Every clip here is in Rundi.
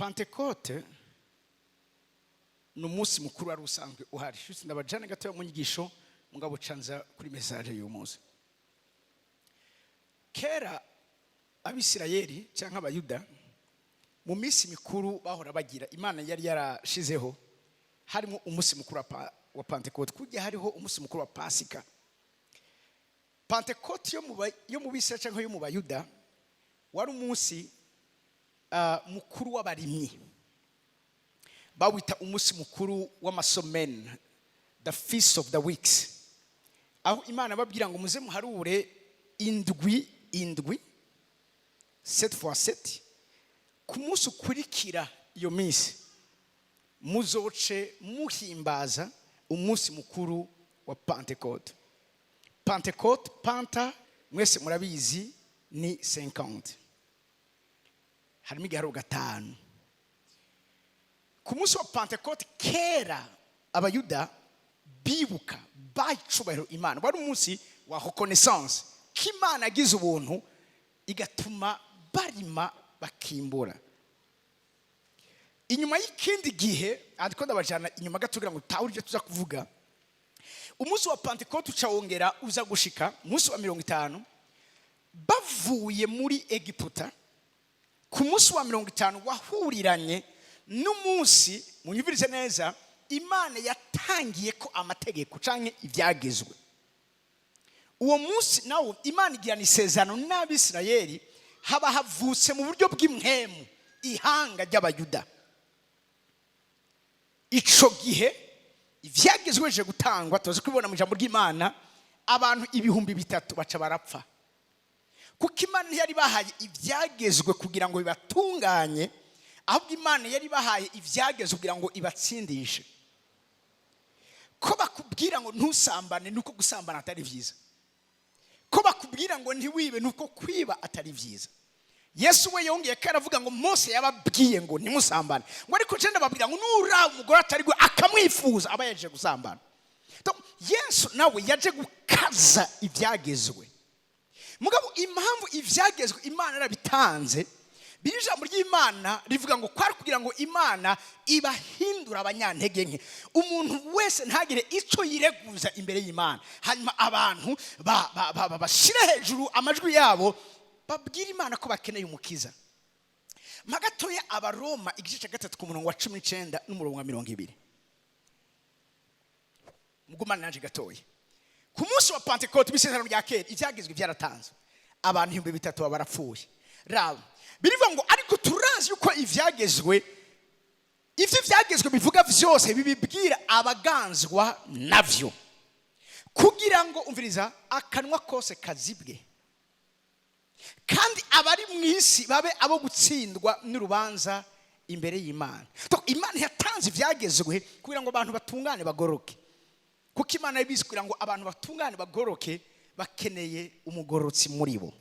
Pentecote n'umunsi mukuru wari usanzwe uhari. Shutse ndabajana gato mu nyigisho mugabo canza kuri message y'uyu munsi. Kera Abisirayeli cyangwa Abayuda mu minsi mikuru bahora bagira Imana yari yarashizeho harimo umunsi mukuru wa Pentecote, kujya hariho umunsi mukuru wa Pasika. Pentecote yo mu Bisirayeli cyangwa yo mu Bayuda wari umunsi mukuru w'abarimyi, bawita umunsi mukuru w'amasomene, the feast of the weeks, aho Imana babwira ngo muze muharure indwi 7x7 ku munsi ukurikira iyo minsi muzoce muhimbaza umunsi mukuru wa Pentecote. Pentecote, panta mwese murabizi ni 50, harimo igiharo gatanu. Ku munsi wa Pentecote kera Abayuda bibuka bayicubahiro Imana, wari umunsi wa reconnaissance k'Imana yagize ubuntu igatuma barima bakimbura. Inyuma y'ikindi gihe ariko ndabajana inyuma gatugira ngo tawurije tuza kuvuga, umunsi wa Pentecote ucawongera uza gushika umunsi wa 50 bavuye muri Egiputa. Ku munsi wa 50 wahuriranye n'umunsi munyumvirize neza Imana yatangiye ko amategeko canke ibyagezwe. Uwo munsi nawo Imana igirana isezerano n'Abisirayeli, haba havutse mu buryo bw'Mpwemu ihanga ry'Abayuda. Ico gihe ivyagezwe je gutangwa tuzi kubibona mu ijambo ry'Imana, abantu 3,000 baca barapfa. Kuko Imana yari bahaye ibyagezwe kugira ngo bibatunganye, ahubwo Imana yari bahaye ibyagezwe kugira ngo ibatsindishe. Ko bakubwira ngo ntusambane nuko gusambana atari byiza, ko bakubwira ngo ntiwibe nuko kwiba atari byiza. Yesu we yongeye karavuga ngo Mose yababwiye ngo ntimusambane, ngo ariko je ndababwira ngo nura umugore atari gwe akamwifuza aba yaje gusambana. Yesu nawe yaje gukaza ibyagezwe. Mugabo impamvu ivyagezwe Imana yarabitanze, bijambo ry'Imana rivuga ngo kwari kugira ngo Imana ibahindura abanyantege nke, umuntu wese ntagire ico yireguza imbere y'Imana, hanyuma abantu bashire hejuru amajwi yabo babwira Imana ko bakeneye umukiza. Magatoya Abaroma igice cya 3 ku murongo wa 19 n'umurongo wa 20. Mugumana naje gatoya. Ku munsi wa Pentecote bisezerano rya kera ibyagezwe byaratanzwe, abantu 3,000 barapfuye. Raba birivuga ngo ariko turazi yuko ivyagezwe bivuga vyose bibibwira abaganzwa navyo, kugira ngo umviriza akanwa kose kazibwe, kandi abari mu isi babe abo gutsindwa n'urubanza imbere y'Imana. Imana yatanze ivyagezwe kugira ngo abantu batungane bagoroke, kuko Imana yabizi kugira ngo abantu batungane bagoroke bakeneye umugorotsi muri bo,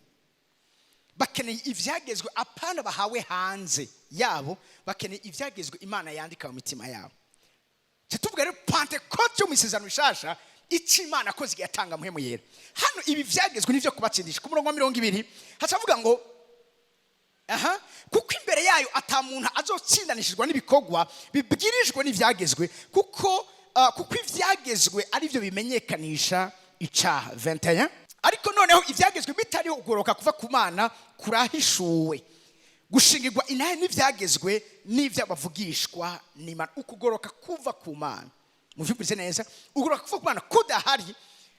bakeneye ivyagezwe apana bahawe hanze yabo, bakeneye ivyagezwe Imana yandika mu mitima yabo. Tuvuga rero Pentecote mu isezerano rishasha ici Imana koze yatanga Mpwemu Yera. Hano ibi vyagezwe nivyo kubatsindisha. Ku murongo wa 20 hacavuga ngo kuko imbere yayo atamuntu azotsindanishijwe n'ibikorwa bibwirijwe n'ivyagezwe, kuko ivyagezwe ari byo bimenyekanisha icaha. 21 ariko noneho ivyagezwe bitariho ugoroka kuva ku Mana kurahishuwe, gushingirwa inahe n'ivyagezwe n'ivyabavugishwa n'Imana. Ukugoroka kuva ku Mana, muvyumvise neza, ugoroka kuva ku Mana kudahari,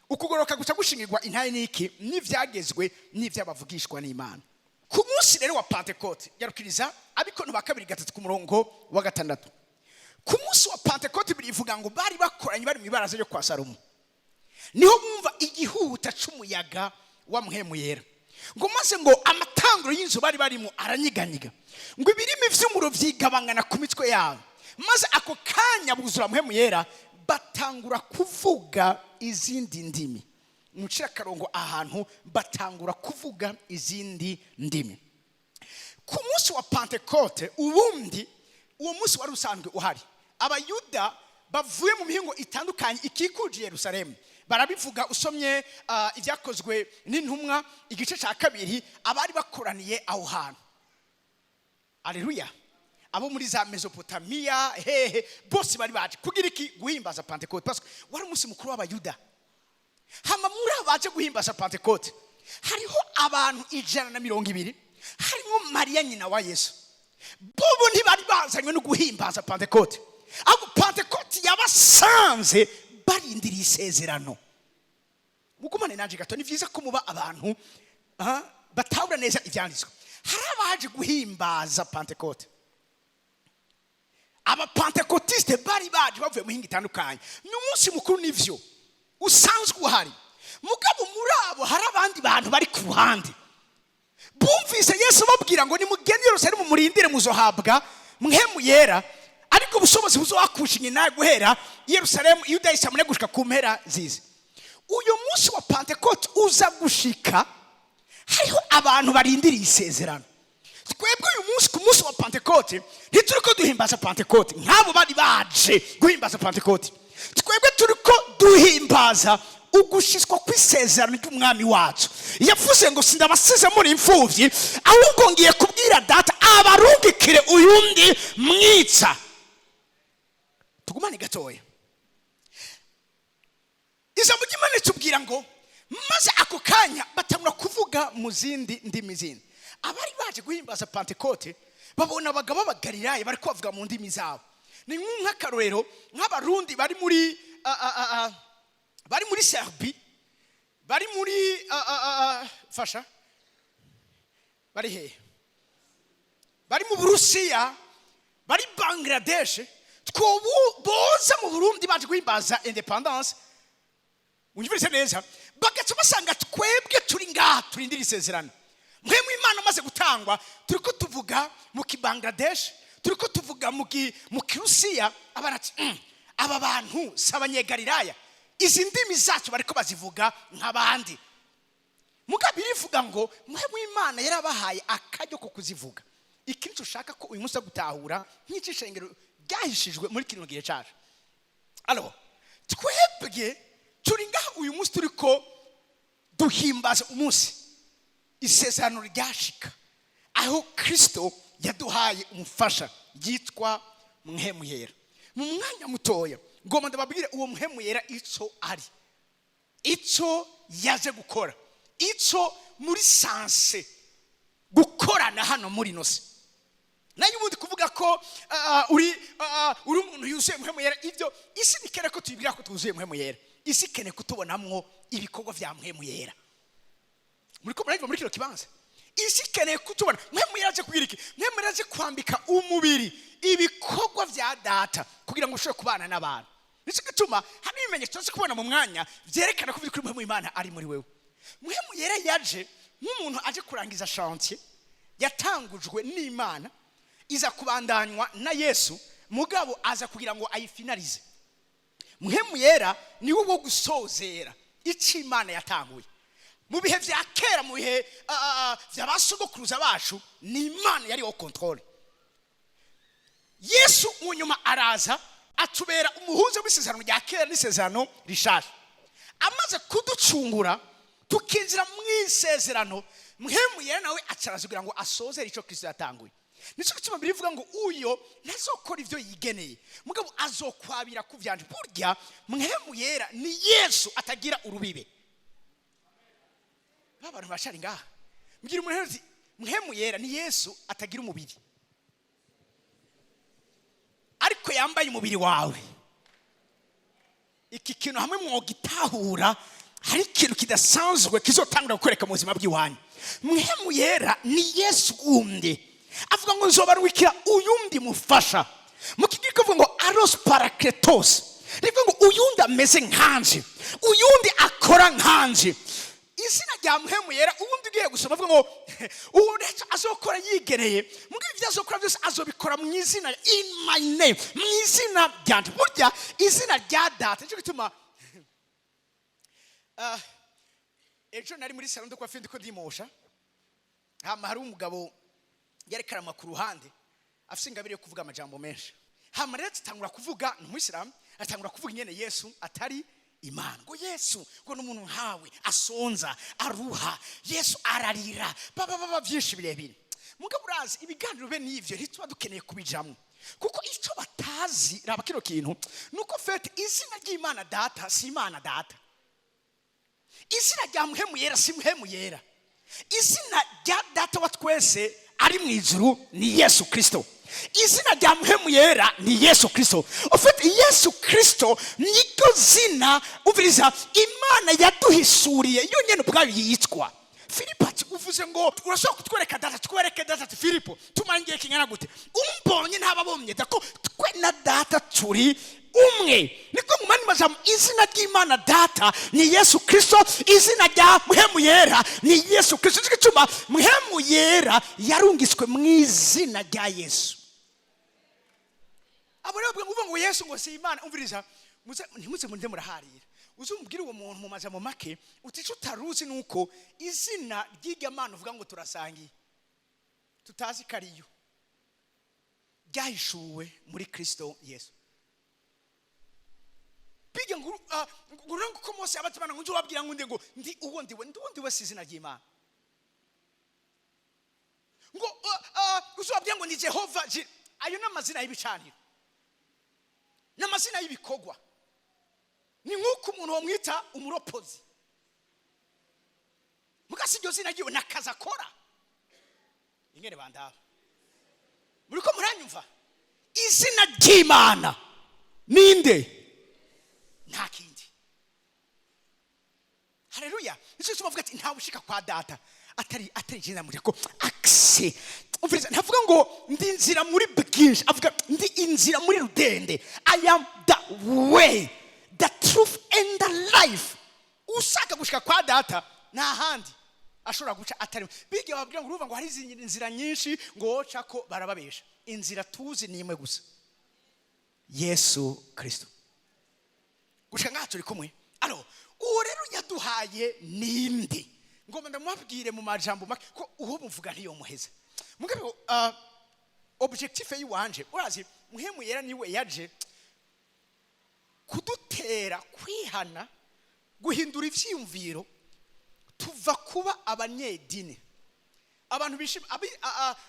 ukugoroka guca gushingirwa inahe niki n'ivyagezwe n'ivyabavugishwa n'Imana. Ku munsi rero wa Pentecote yarukiriza Abikorwa ba 2:3 ku murongo wa 6. Ku munsi wa Pentecote birivuga ngo bari bakoranye bari mu ibaraza ryo kwa Salomo, niho bumva igihuta c'umuyaga wa Mpwemu Yera, ngo maze ngo amatanguro y'inzu bari barimo aranyiganyiga, ngo ibirimi vy'umuro vyigabangana ku mitwe yabo, maze ako kanya buzura Mpwemu Yera batangura kuvuga izindi ndimi. Mucira karongo ahantu batangura kuvuga izindi ndimi. Ku munsi wa Pentecote ubundi uwo munsi wari usanzwe uhari, Abayuda bavuye mu mihingo itandukanye ikikuje Yerusalemu barabivuga. Usomye ibyakozwe n'intumwa igice cya 2, abari bakoraniye aho hantu. Alleluia. abo muri za Mesopotamiya hehe bose bari baje kugira iki guhimbaza Pentecote parce que wari umunsi mukuru w'abayuda. Hama muri abaje guhimbaza Pentecote hariho abantu 120 harimo Mariya nyina wa Yesu. Bobo ntibari bazanywe no guhimbaza Pentecote, ahubwo Pentecote yabasanze barindiriye isezerano. Mugumane nanje gato, ni vyiza ko muba abantu batahura neza ivyanditswe. Hari abaje guhimbaza Pentecote. Aba Pentecotistes bari baje bavuye mu hinga itandukanye. Ni umunsi mukuru nivyo usanzwe uhari, mugabo muri abo hari abandi bantu bari ku ruhande bumvise Yesu babwira ngo nimugende Yerusalemu murindire muzohabwa Mpwemu Yera, ariko ubushobozi buzobakushinye naye guhera Yerusalemu Yuda isamune gushika ku mpera zize. Uyu munsi wa Pentecote uza gushika hariho abantu barindiriye isezerano. Twebwe uyu munsi ku munsi wa Pentecote ntituriko duhimbaza Pentecote nk'abo bari baje guhimbaza Pentecote. Twebwe turiko duhimbaza ugushishwa kw'isezerano ry'umwami wacu. Yavuze ngo sindabasize muri imfuvyi, ahubwo ngiye kubwira data abarungikire uyundi mwitsa. Tugumane gatoya. Ijambo ry'Imana ritubwira ngo maze ako kanya batangura kuvuga mu zindi ndimi zindi. Abari baje guhimbaza Pentecote babona abagabo b'Abagalilaya bari kuvuga mu ndimi zabo. Ni nk'akarorero nk'abarundi bari muri Serbie, bari muri fasha bari he, bari mu Burusiya, bari Bangladesh, boza mu Burundi baje guhimbaza independence. Unyumvise neza, bagaca basanga twebwe turi ngaha turindira isezerano. Mpwemu Imana amaze gutangwa turiko tuvuga mu Bangladesh, turiko tuvuga mu Kirusiya, abarati aba bantu s'abanyegalilaya, izi ndimi zacu bariko bazivuga nk'abandi. Mugabo birivuga ngo Mpwemu Imana yarabahaye akaryo ko kuzivuga. Ikintu ushaka ko uyu munsi gutahura nk'icishengero ryahishijwe muri kino gihe cyacu. Alors twebwe turi ngaha uyu munsi turiko duhimbaza umunsi isezerano ryashika, aho Kristo yaduhaye umufasha yitwa Mpwemu Yera. Mu mwanya mutoya ngoma ndababwire uwo Mpwemu Yera ico ari, ico yaje gukora, ico muri sanse gukorana hano muri nose. Nayo ubundi kuvuga ko uri umuntu yuzuye Mpwemu Yera, ivyo isi nikere ko tubibwira ko tuzuye Mpwemu Yera, isi kene kutubonamwo ibikorwa vya Mpwemu Yera. Muriko murayiva muri kino kibanza, isi kene kutubona Mpwemu Yera aje kugira iki? Mpwemu Yera aje kwambika umubiri ibikorwa vya data kugira ngo ushobore kubana n'abantu. Nico gituma hari ibimenyetso cyo kubona mu mwanya vyerekana ko biri Mpwemu Imana ari muri wewe. Mpwemu Yera yaje nk'umuntu aje kurangiza chantier yatangujwe n'Imana, iza kubandanywa na Yesu, mugabo aza kugira ngo ayifinalize. Mpwemu Yera ni wo gusozera ico Imana yatanguye. Mu bihe vya kera, mu bihe vy'abasogokuruza bacu, ni Imana yari au control. Yesu munyuma araza atubera umuhuza w'isezerano rya kera n'isezerano rishasha. Amaze kuducungura tukinjira mu isezerano, Mpwemu Yera nawe acaraza kugira ngo asozere ico Kristo yatanguye. Nico gituma birivuga ngo uyo ntazokora ivyo yigeneye, mugabo azokwabira ku vyanje. Burya Mpwemu Yera ni Yesu atagira urubibe. Abantu bashari ngaha mbwira umuntu ati Mpwemu Yera ni Yesu atagira umubiri, ariko yambaye umubiri wawe. Iki kintu hamwe mwogitahura, hari ikintu kidasanzwe kizotangura gukoreka mu buzima bw'iwanyu. Mpwemu Yera ni Yesu wundi, avuga ngo nzobarwikira uyundi mufasha. Mu kigiriko avuga ngo aros parakletos, rivuga ngo uyundi ameze nkanje, uyundi akora nkanje. Izina rya Mpwemu Yera ubundi ugiye gusoma avuga ngo uwo nicyo azokora yigereye, mugabo ibyo azokora byose azobikora mu izina, in my name, mu izina ryanje. Burya izina rya data nicyo gituma ejo nari muri salon de coiffure ndiko ndimosha, hama hari umugabo yerekarama ku ruhande afise ingabire yo kuvuga amajambo menshi. Hama rero tutangura kuvuga n'umuyisilamu, atangura kuvuga nyene Yesu atari Imana. Ngo Yesu ngo n'umuntu nkawe asonza aruha, Yesu ararira baba byinshi birebire. mugabo urazi ibiganiro be n'ivyo ntituba dukeneye kubijamwo kuko icyo batazi raba kino kintu nuko fete izina ry'Imana data si Imana data, izina rya Mpwemu Yera si Mpwemu Yera, izina rya data wa twese ari mu ijuru ni Yesu Kristo, izina rya Mpwemu Yera ni Yesu Kristo. Ufite Yesu Kristo niko zina uviriza Imana yaduhisuriye yo nyene ubwayo yitwa. Filipo ati uvuze ngo urashobora kutwereka data, twereke data. Filipo tumangiye kingana gute? Umbonye ntababomye dako twe na data turi umwe. Niko mumani mazamu izina ry'Imana data ni Yesu Kristo, izina rya Mpwemu Yera ni Yesu Kristo. Cyituma Mpwemu Yera yarungiswe mu izina rya Yesu. Abo rero uvuga ngo Yesu ngo si Imana, umviriza ntimuze munde muraharira. Uzumbwira uwo muntu mu majambo make utico utaruzi nuko izina ry'Imana uvuga ngo turasangiye tutazi kariyo ryahishuwe muri Kristo Yesu. Pige ngurango ko Mose abatimana ngo wabwira ngo ngo ndi uwo ndiwe si izina ry'Imana. Ngo uzobwira ngo ni Jehova, ayo n'amazina y'ibicaniro n'amazina y'ibikorwa. Ni nk'uko umuntu wamwita umuropozi mugasi iryo zina ryiwe nakaza akora ingene bandaba. Muriko muranyumva? Izina ry'Imana ninde? Nta kindi. Haleluya. Nicyo tuvuga ati nta bushika kwa data atari jina muri ko akse. Uviriza ntavuga ngo ndi inzira muri bwinshi, avuga ndi inzira muri rudende. I am the way, the truth and the life. Usaka gushika kwa data na handi ashobora guca atari. Bige babwira ngo uruva ngo hari inzira nyinshi ngo woca ko barababesha. Inzira tuzi ni imwe gusa, Yesu Kristo. Gushika ngaho turi kumwe. Alo uwo rero yaduhaye ninde? Ngomba ndamubwire mu majambo make ko uwo muvuga ntiyo muheza. Mugabe objectif yiwanje urazi Mpwemu Yera niwe yaje kudutera kwihana, guhindura ivyiyumviro, tuva kuba abanyedini. Abantu bishima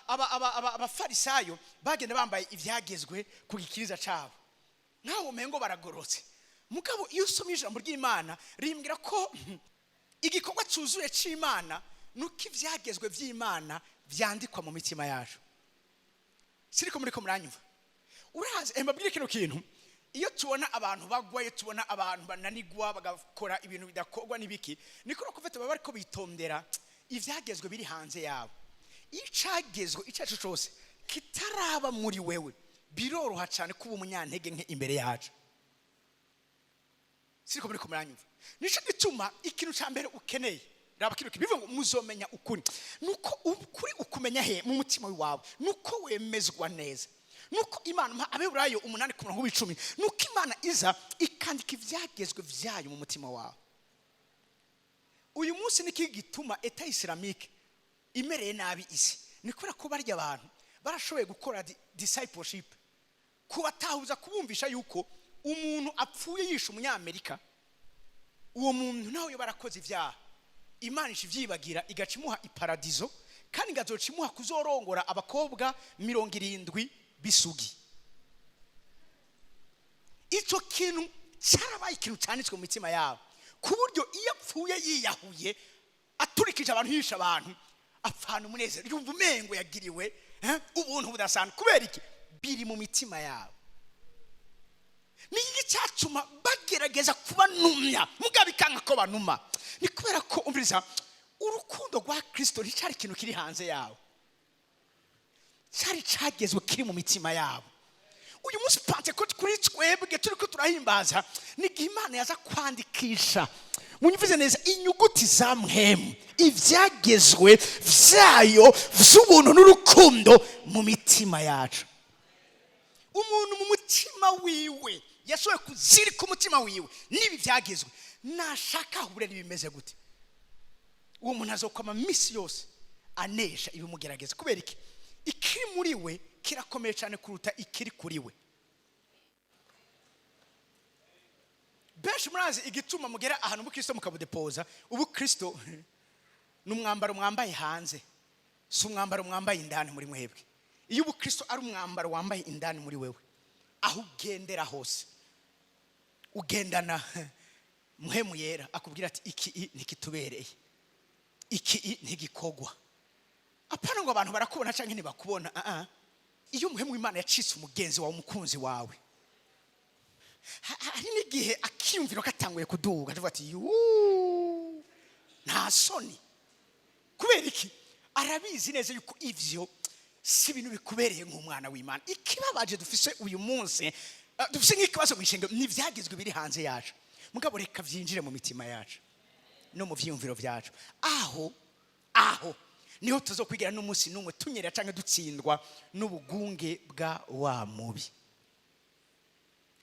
abafarisayo bagenda bambaye ivyagezwe ku gikiriza cabo nkaho umengo baragorotse. Mugabo iyo usomye ijambo ry'Imana rimbwira ko igikorwa cyuzuye cy'Imana nuko ivyagezwe vy'Imana vyandikwa mu mitima yacu. Siriko muriko muranyumva? Urazi mbabwire kino kintu, iyo tubona abantu bagwaye, tubona abantu bananigwa bagakora ibintu bidakorwa nibiki, niko kuvete baba bariko bitondera ivyagezwe biri hanze yabo. Icagezwe icacu cyose kitaraba muri wewe biroroha cyane kuba umunyantege nke imbere yacu. Siriko muriko muranyumva? Nico gituma ikintu ca mbere ukeneye raba kino kibivuga ngo muzomenya ukuri. Nuko ukuri ukumenya he mu mutima wawe, nuko wemezwa neza. Nuko Imana Abeburayo 8:10 nuko Imana iza ikandika ivyagezwe vyayo mu mutima wawe. Uyu munsi niki gituma eta islamique imereye nabi isi, nikora ko barya abantu barashoboye gukora discipleship, kubatahuza kubumvisha yuko umuntu apfuye yisha umunyamerika, uwo muntu nawe yo barakoze ivyaha, Imana ishivyibagira igacimuha iparadizo kandi ngazocimuha kuzorongora abakobwa 70 bisugi. Ico kintu cyarabaye ikintu cyanitswe mu mitima yabo ku buryo iyo apfuye yiyahuye aturikije abantu yisha abantu apfana umunezero, yumva umengo yagiriwe ubuntu budasanzwe. Kubera iki? Biri mu mitima yabo. Niki cyatuma bagerageza kubanumya mugabikanga ko banuma? Ni kubera ko umviriza urukundo rwa Kristo nicari ikintu kiri hanze yabo, cyari cagezwe kiri mu mitima yabo. Uyu munsi Pentecote kuri twebwe turiko turahimbaza ni Imana yaza kwandikisha munyivuze neza inyuguti za Mpwemu, ivyagezwe vyayo vy'ubuntu n'urukundo mu mitima yacu. Umuntu mu mutima wiwe yashoye kuzirika umutima wiwe nibi vyagezwe, nashaka ahubure nibimeze gute, uwo muntu azokoma misi yose anesha ibimugerageza. Kubera iki? Ikiri muri we kirakomeye cyane kuruta ikiri kuri we. Benshi murazi igituma mugera ahantu mu Kristo mukabudepoza ubu Kristo n'umwambaro mwambaye hanze, si umwambaro mwambaye indani muri mwebwe. Iyo ubukristo ari umwambaro wambaye indani muri wewe, aho ugendera hose ugendana Mpwemu Yera akubwira ati iki ntikitubereye, iki ntigikogwa. Apana ngo abantu barakubona canke ntibakubona. Iyo Mpwemu w'Imana yacitse umugenzi wawe, umukunzi wawe, hari n'igihe akiyumvira katanguye kuduga avuga ati nta soni. Kubera iki? Arabizi neza yuko ivyo si ibintu bikubereye nk'umwana w'Imana. Ikibabaje dufise uyu munsi, dufise nk'ikibazo mw'ishenge n'ivyagizwe biri hanze yacu, mugabo reka vyinjire mu mitima yacu no mu vyiyumviro vyacu. Aho niho tuzokwigira n'umunsi n'umwe tunyera canke dutsindwa n'ubugunge bwa wa mubi.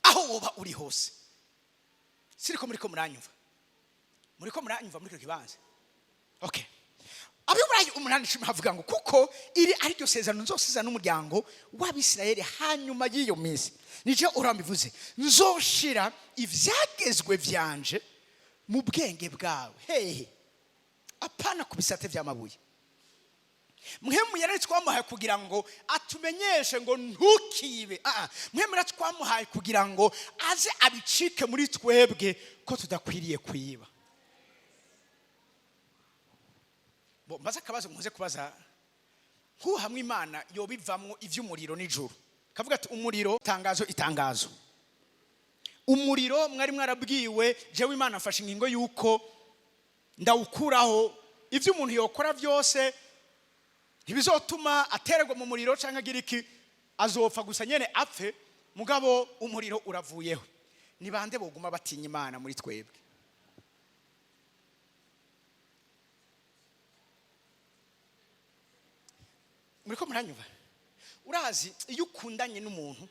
Aho woba uri hose. Siriko muriko muranyumva muri kino kibanza? Okay. Abiburayi 8:10 havuga ngo kuko iri ari ryo sezerano nzosiza n'umuryango w'Abisirayeli hanyuma y'iyo minsi, nije urambivuze, nzoshira ivyagezwe vyanje mu bwenge bwawe. Hehe, apana ku bisate vy'amabuye. Mpwemu Yera twamuhaye kugira ngo atumenyeshe ngo ntukibe. Mpwemu Yera twamuhaye kugira ngo aze abicike muri twebwe ko tudakwiriye kwiba. Mbaza akabazo muze kubaza, hamwe Imana yobivamwo ivy'umuriro n'ijuru, kavuga ati umuriro itangazo. Umuriro mwari mwarabwiwe, jewe Imana afashe ingingo yuko ndawukuraho. Ivyo umuntu yokora vyose ntibizotuma atererwa mu muriro canke agira iki, azopfa gusa nyene apfe, mugabo umuriro uravuyeho. Ni bande boguma batinya Imana muri twebwe? Muriko muranyumva? Urazi iyo ukundanye n'umuntu,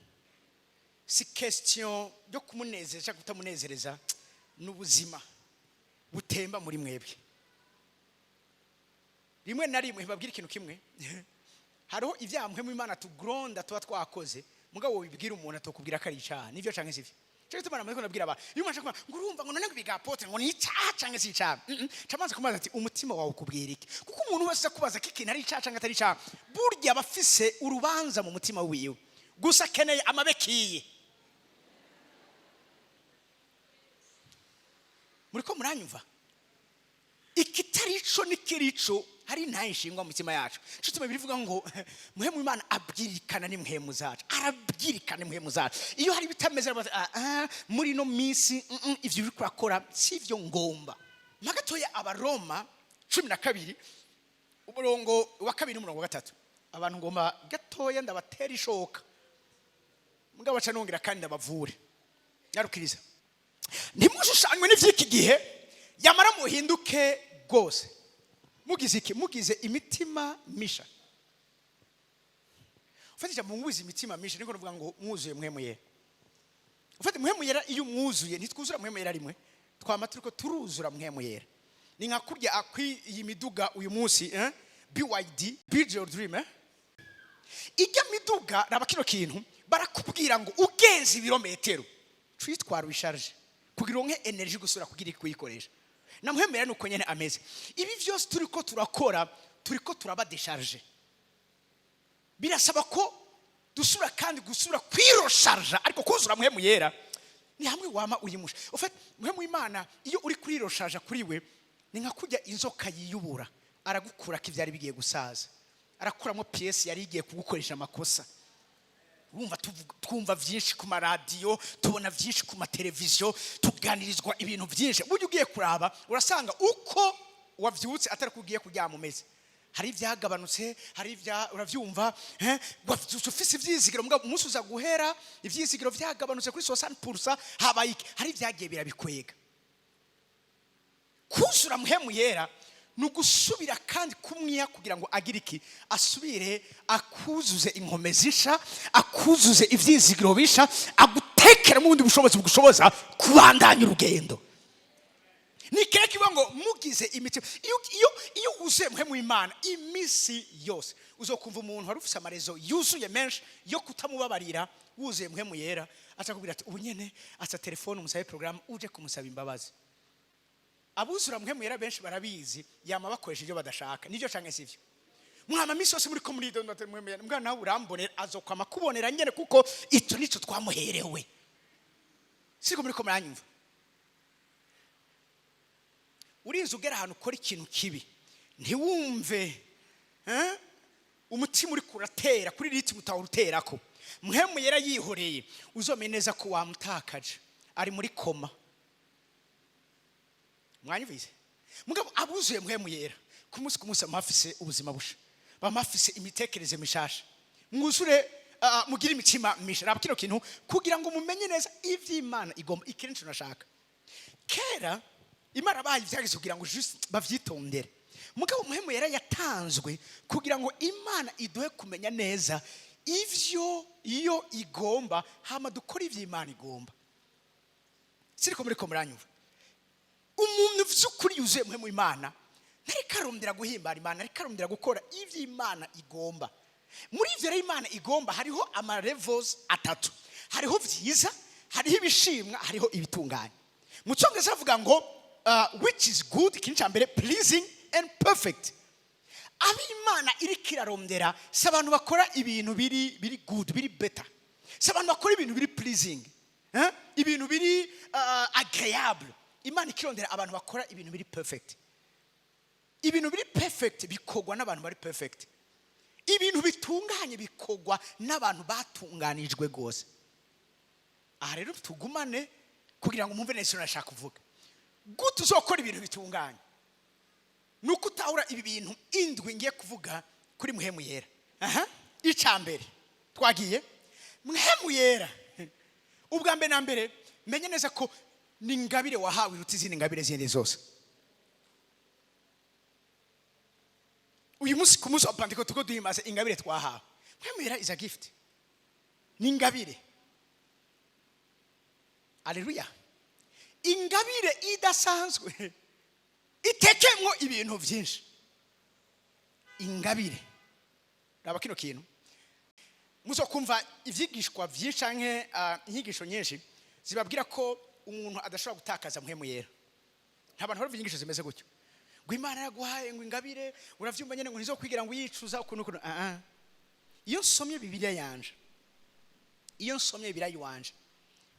si question yo kumunezeza cyangwa kutamunezereza, n'ubuzima butemba muri mwebwe. Rimwe na rimwe babwira ikintu kimwe, hariho ivyaha Mpwemu w'Imana tugronda tuba twakoze, mugabo wibwira umuntu atokubwira ko ari icaha. Nivyo canke sivyo? Cyo gituma namwe nabwira abantu, iyo umuntu ashaka ngo urumva ngo none bigapote ngo ni icaha canke si icaha. Camanze kumaza ati umutima wawe ukubwira iki? Kuko umuntu wese akubaza ko ikintu ari icaha canke atari icaha, burya bafise urubanza mu mutima wiwe, gusa keneye amabekiye. Muriko muranyumva? Ikitarico nikirico hari ntayishingwa mu mitima yacu. Cyo tume birivuga ngo Mpwemu w'Imana abwirikana n'impwemu zacu, arabwirikana n'impwemu zacu. Iyo hari bitameze muri no minsi ivyo biri kurakora sivyo ngomba. Magatoya Abaroma 12 umurongo wa 2 n'umurongo wa 3, abantu ngomba gatoya ndabatera ishoka, mugabo aca nongera kandi ndabavure. Narukiriza, ntimushushanywe n'ivyiki gihe, yamara muhinduke gose. Mugize iki? Mugize imitima misha. Ufatije mu wizi imitima misha, niko ndavuga ngo mwuzuye Mpwemu Yera. Ufate Mpwemu Yera, iyo mwuzuye ntitwuzura Mpwemu Yera rimwe, twamaturiko turuzura Mpwemu Yera. Ni nka kurya akwi iyi miduga uyu munsi, BYD, Build Your Dream. Ijya miduga raba kino kintu barakubwira ngo ugenze ibirometero twitwara ubisharje kugira ngo energy gusura kugira kuyikoresha. Na Mpwemu Yera nuko nyene ameze. Ibi vyose turiko turakora, turiko turaba décharger. Birasaba ko dusura kandi gusura kwirosharja, ariko kuzura Mpwemu Yera ni hamwe wama uyimusha. Ufate Mpwemu w'Imana iyo uri kurirosharja kuri we, ni nka kujya inzoka yiyubura, aragukura ko ivyari bigiye gusaza, arakuramo pièce yari igiye kugukoresha amakosa. Twumva vyinshi ku maradiyo, tubona vyinshi ku mateleviziyo, tuganirizwa ibintu vyinshi. Buryo ugiye kuraba urasanga uko wavyutse atari kugiye kujya mu meze, hari ivyagabanutse, hari ivya uravyumva, wavyutse ufise ivyizigiro, mugabo umunsi uza guhera ivyizigiro vyagabanutse kuri 60%, habaye hari ivyagiye birabikwega. Kuzura Mpwemu Yera nugusubira kandi kumwiya kugira ngo agire iki, asubire akuzuze inkomezisha, akuzuze ivyizigiro bisha, agutekera mu bundi bushobozi bugushoboza kubandanya urugendo. Nikere kiba ngo mugize imitima, iyo uze Mpwemu w'Imana imisi yose uzokumva umuntu wari ufise amarezo yuzuye menshi yo kutamubabarira, wuzuye Mpwemu Yera atakubwira ati ubu nyene asa telefone umusabe program uje kumusaba imbabazi. Abuzura Mpwemu Yera benshi barabizi, yama bakoresha ibyo badashaka. Nivyo canke sivyo? mwama misi yose muri komurido mbwa nawe urambonera azokwama kubonera nyene kuko icyo nico twamuherewe. Siko muri ko muranyumva. Urinze ugera ahantu ukora ikintu kibi ntiwumve umutima uri kuratera kuri riti mutawuterako. Mpwemu Yera yihoreye uzomeneza ko wamutakaje ari muri koma. Mwanyumvise? Mugabo abuzuye Mpwemu Yera ku munsi amafise ubuzima busha. Bamafise imitekereze mishasha. Mwuzure mugira imitima misha. Raba kino kintu kugira ngo mumenye neza ivy'Imana igomba ikintu nashaka. Kera Imana bayi vyageze kugira ngo just bavyitondere. Mugabo Mpwemu Yera yatanzwe kugira ngo Imana iduhe kumenya neza ivyo iyo igomba hama dukora ivy'Imana igomba. Siriko muri ko muranyumva. Umuntu vy'ukuri yuzuye Mpwemu Imana ntariko arondera guhimbara Imana, ariko arondera gukora ivy'Imana igomba. Muri ivyo rero Imana igomba hariho ama levels atatu. Hariho vyiza, hariho ibishimwa, hariho ibitunganye. Mu Cyongereza avuga ngo which is good, ikintu cya mbere pleasing and perfect. Abi Imana iriko irarondera si abantu bakora ibintu biri good, biri better. Si abantu bakora ibintu biri pleasing, ibintu biri agreeable. Imana ikirondera abantu bakora ibintu biri perfect. Ibintu biri perfect bikogwa n'abantu bari perfect. Ibintu bitunganye bikogwa n'abantu batunganijwe gose. Aha rero tugumane kugira ngo mumve neza nashaka kuvuga. Gute uzokora ibintu bitunganye? Nuko utahura ibi bintu indwi ngiye kuvuga kuri Mpwemu Yera. Icambere twagiye Mpwemu Yera. Ubwa mbere na mbere menye neza ko ni ingabire wahawe iruta izindi ngabire zindi zose. Uyu munsi ku munsi wa Pentecote tuko duhimaze ingabire twahawe. Mpwemu Yera is a gift. Ni ingabire. Haleluya. Ingabire idasanzwe itekemwo ibintu byinshi. Ingabire. Raba kino kintu. Muzo kumva ivyigishwa byinshi canke inyigisho nyinshi zibabwira ko umuntu adashobora gutakaza Mpwemu Yera. Ntabantu bari inyigisho zimeze gutyo. Ngo Imana yaguhaye ngo ingabire uravyumva nyene ngo ntizokwigira ngo yicuza ukuntu. Iyo nsomye Bibiliya yanje, iyo nsomye Bibiliya yiwanje,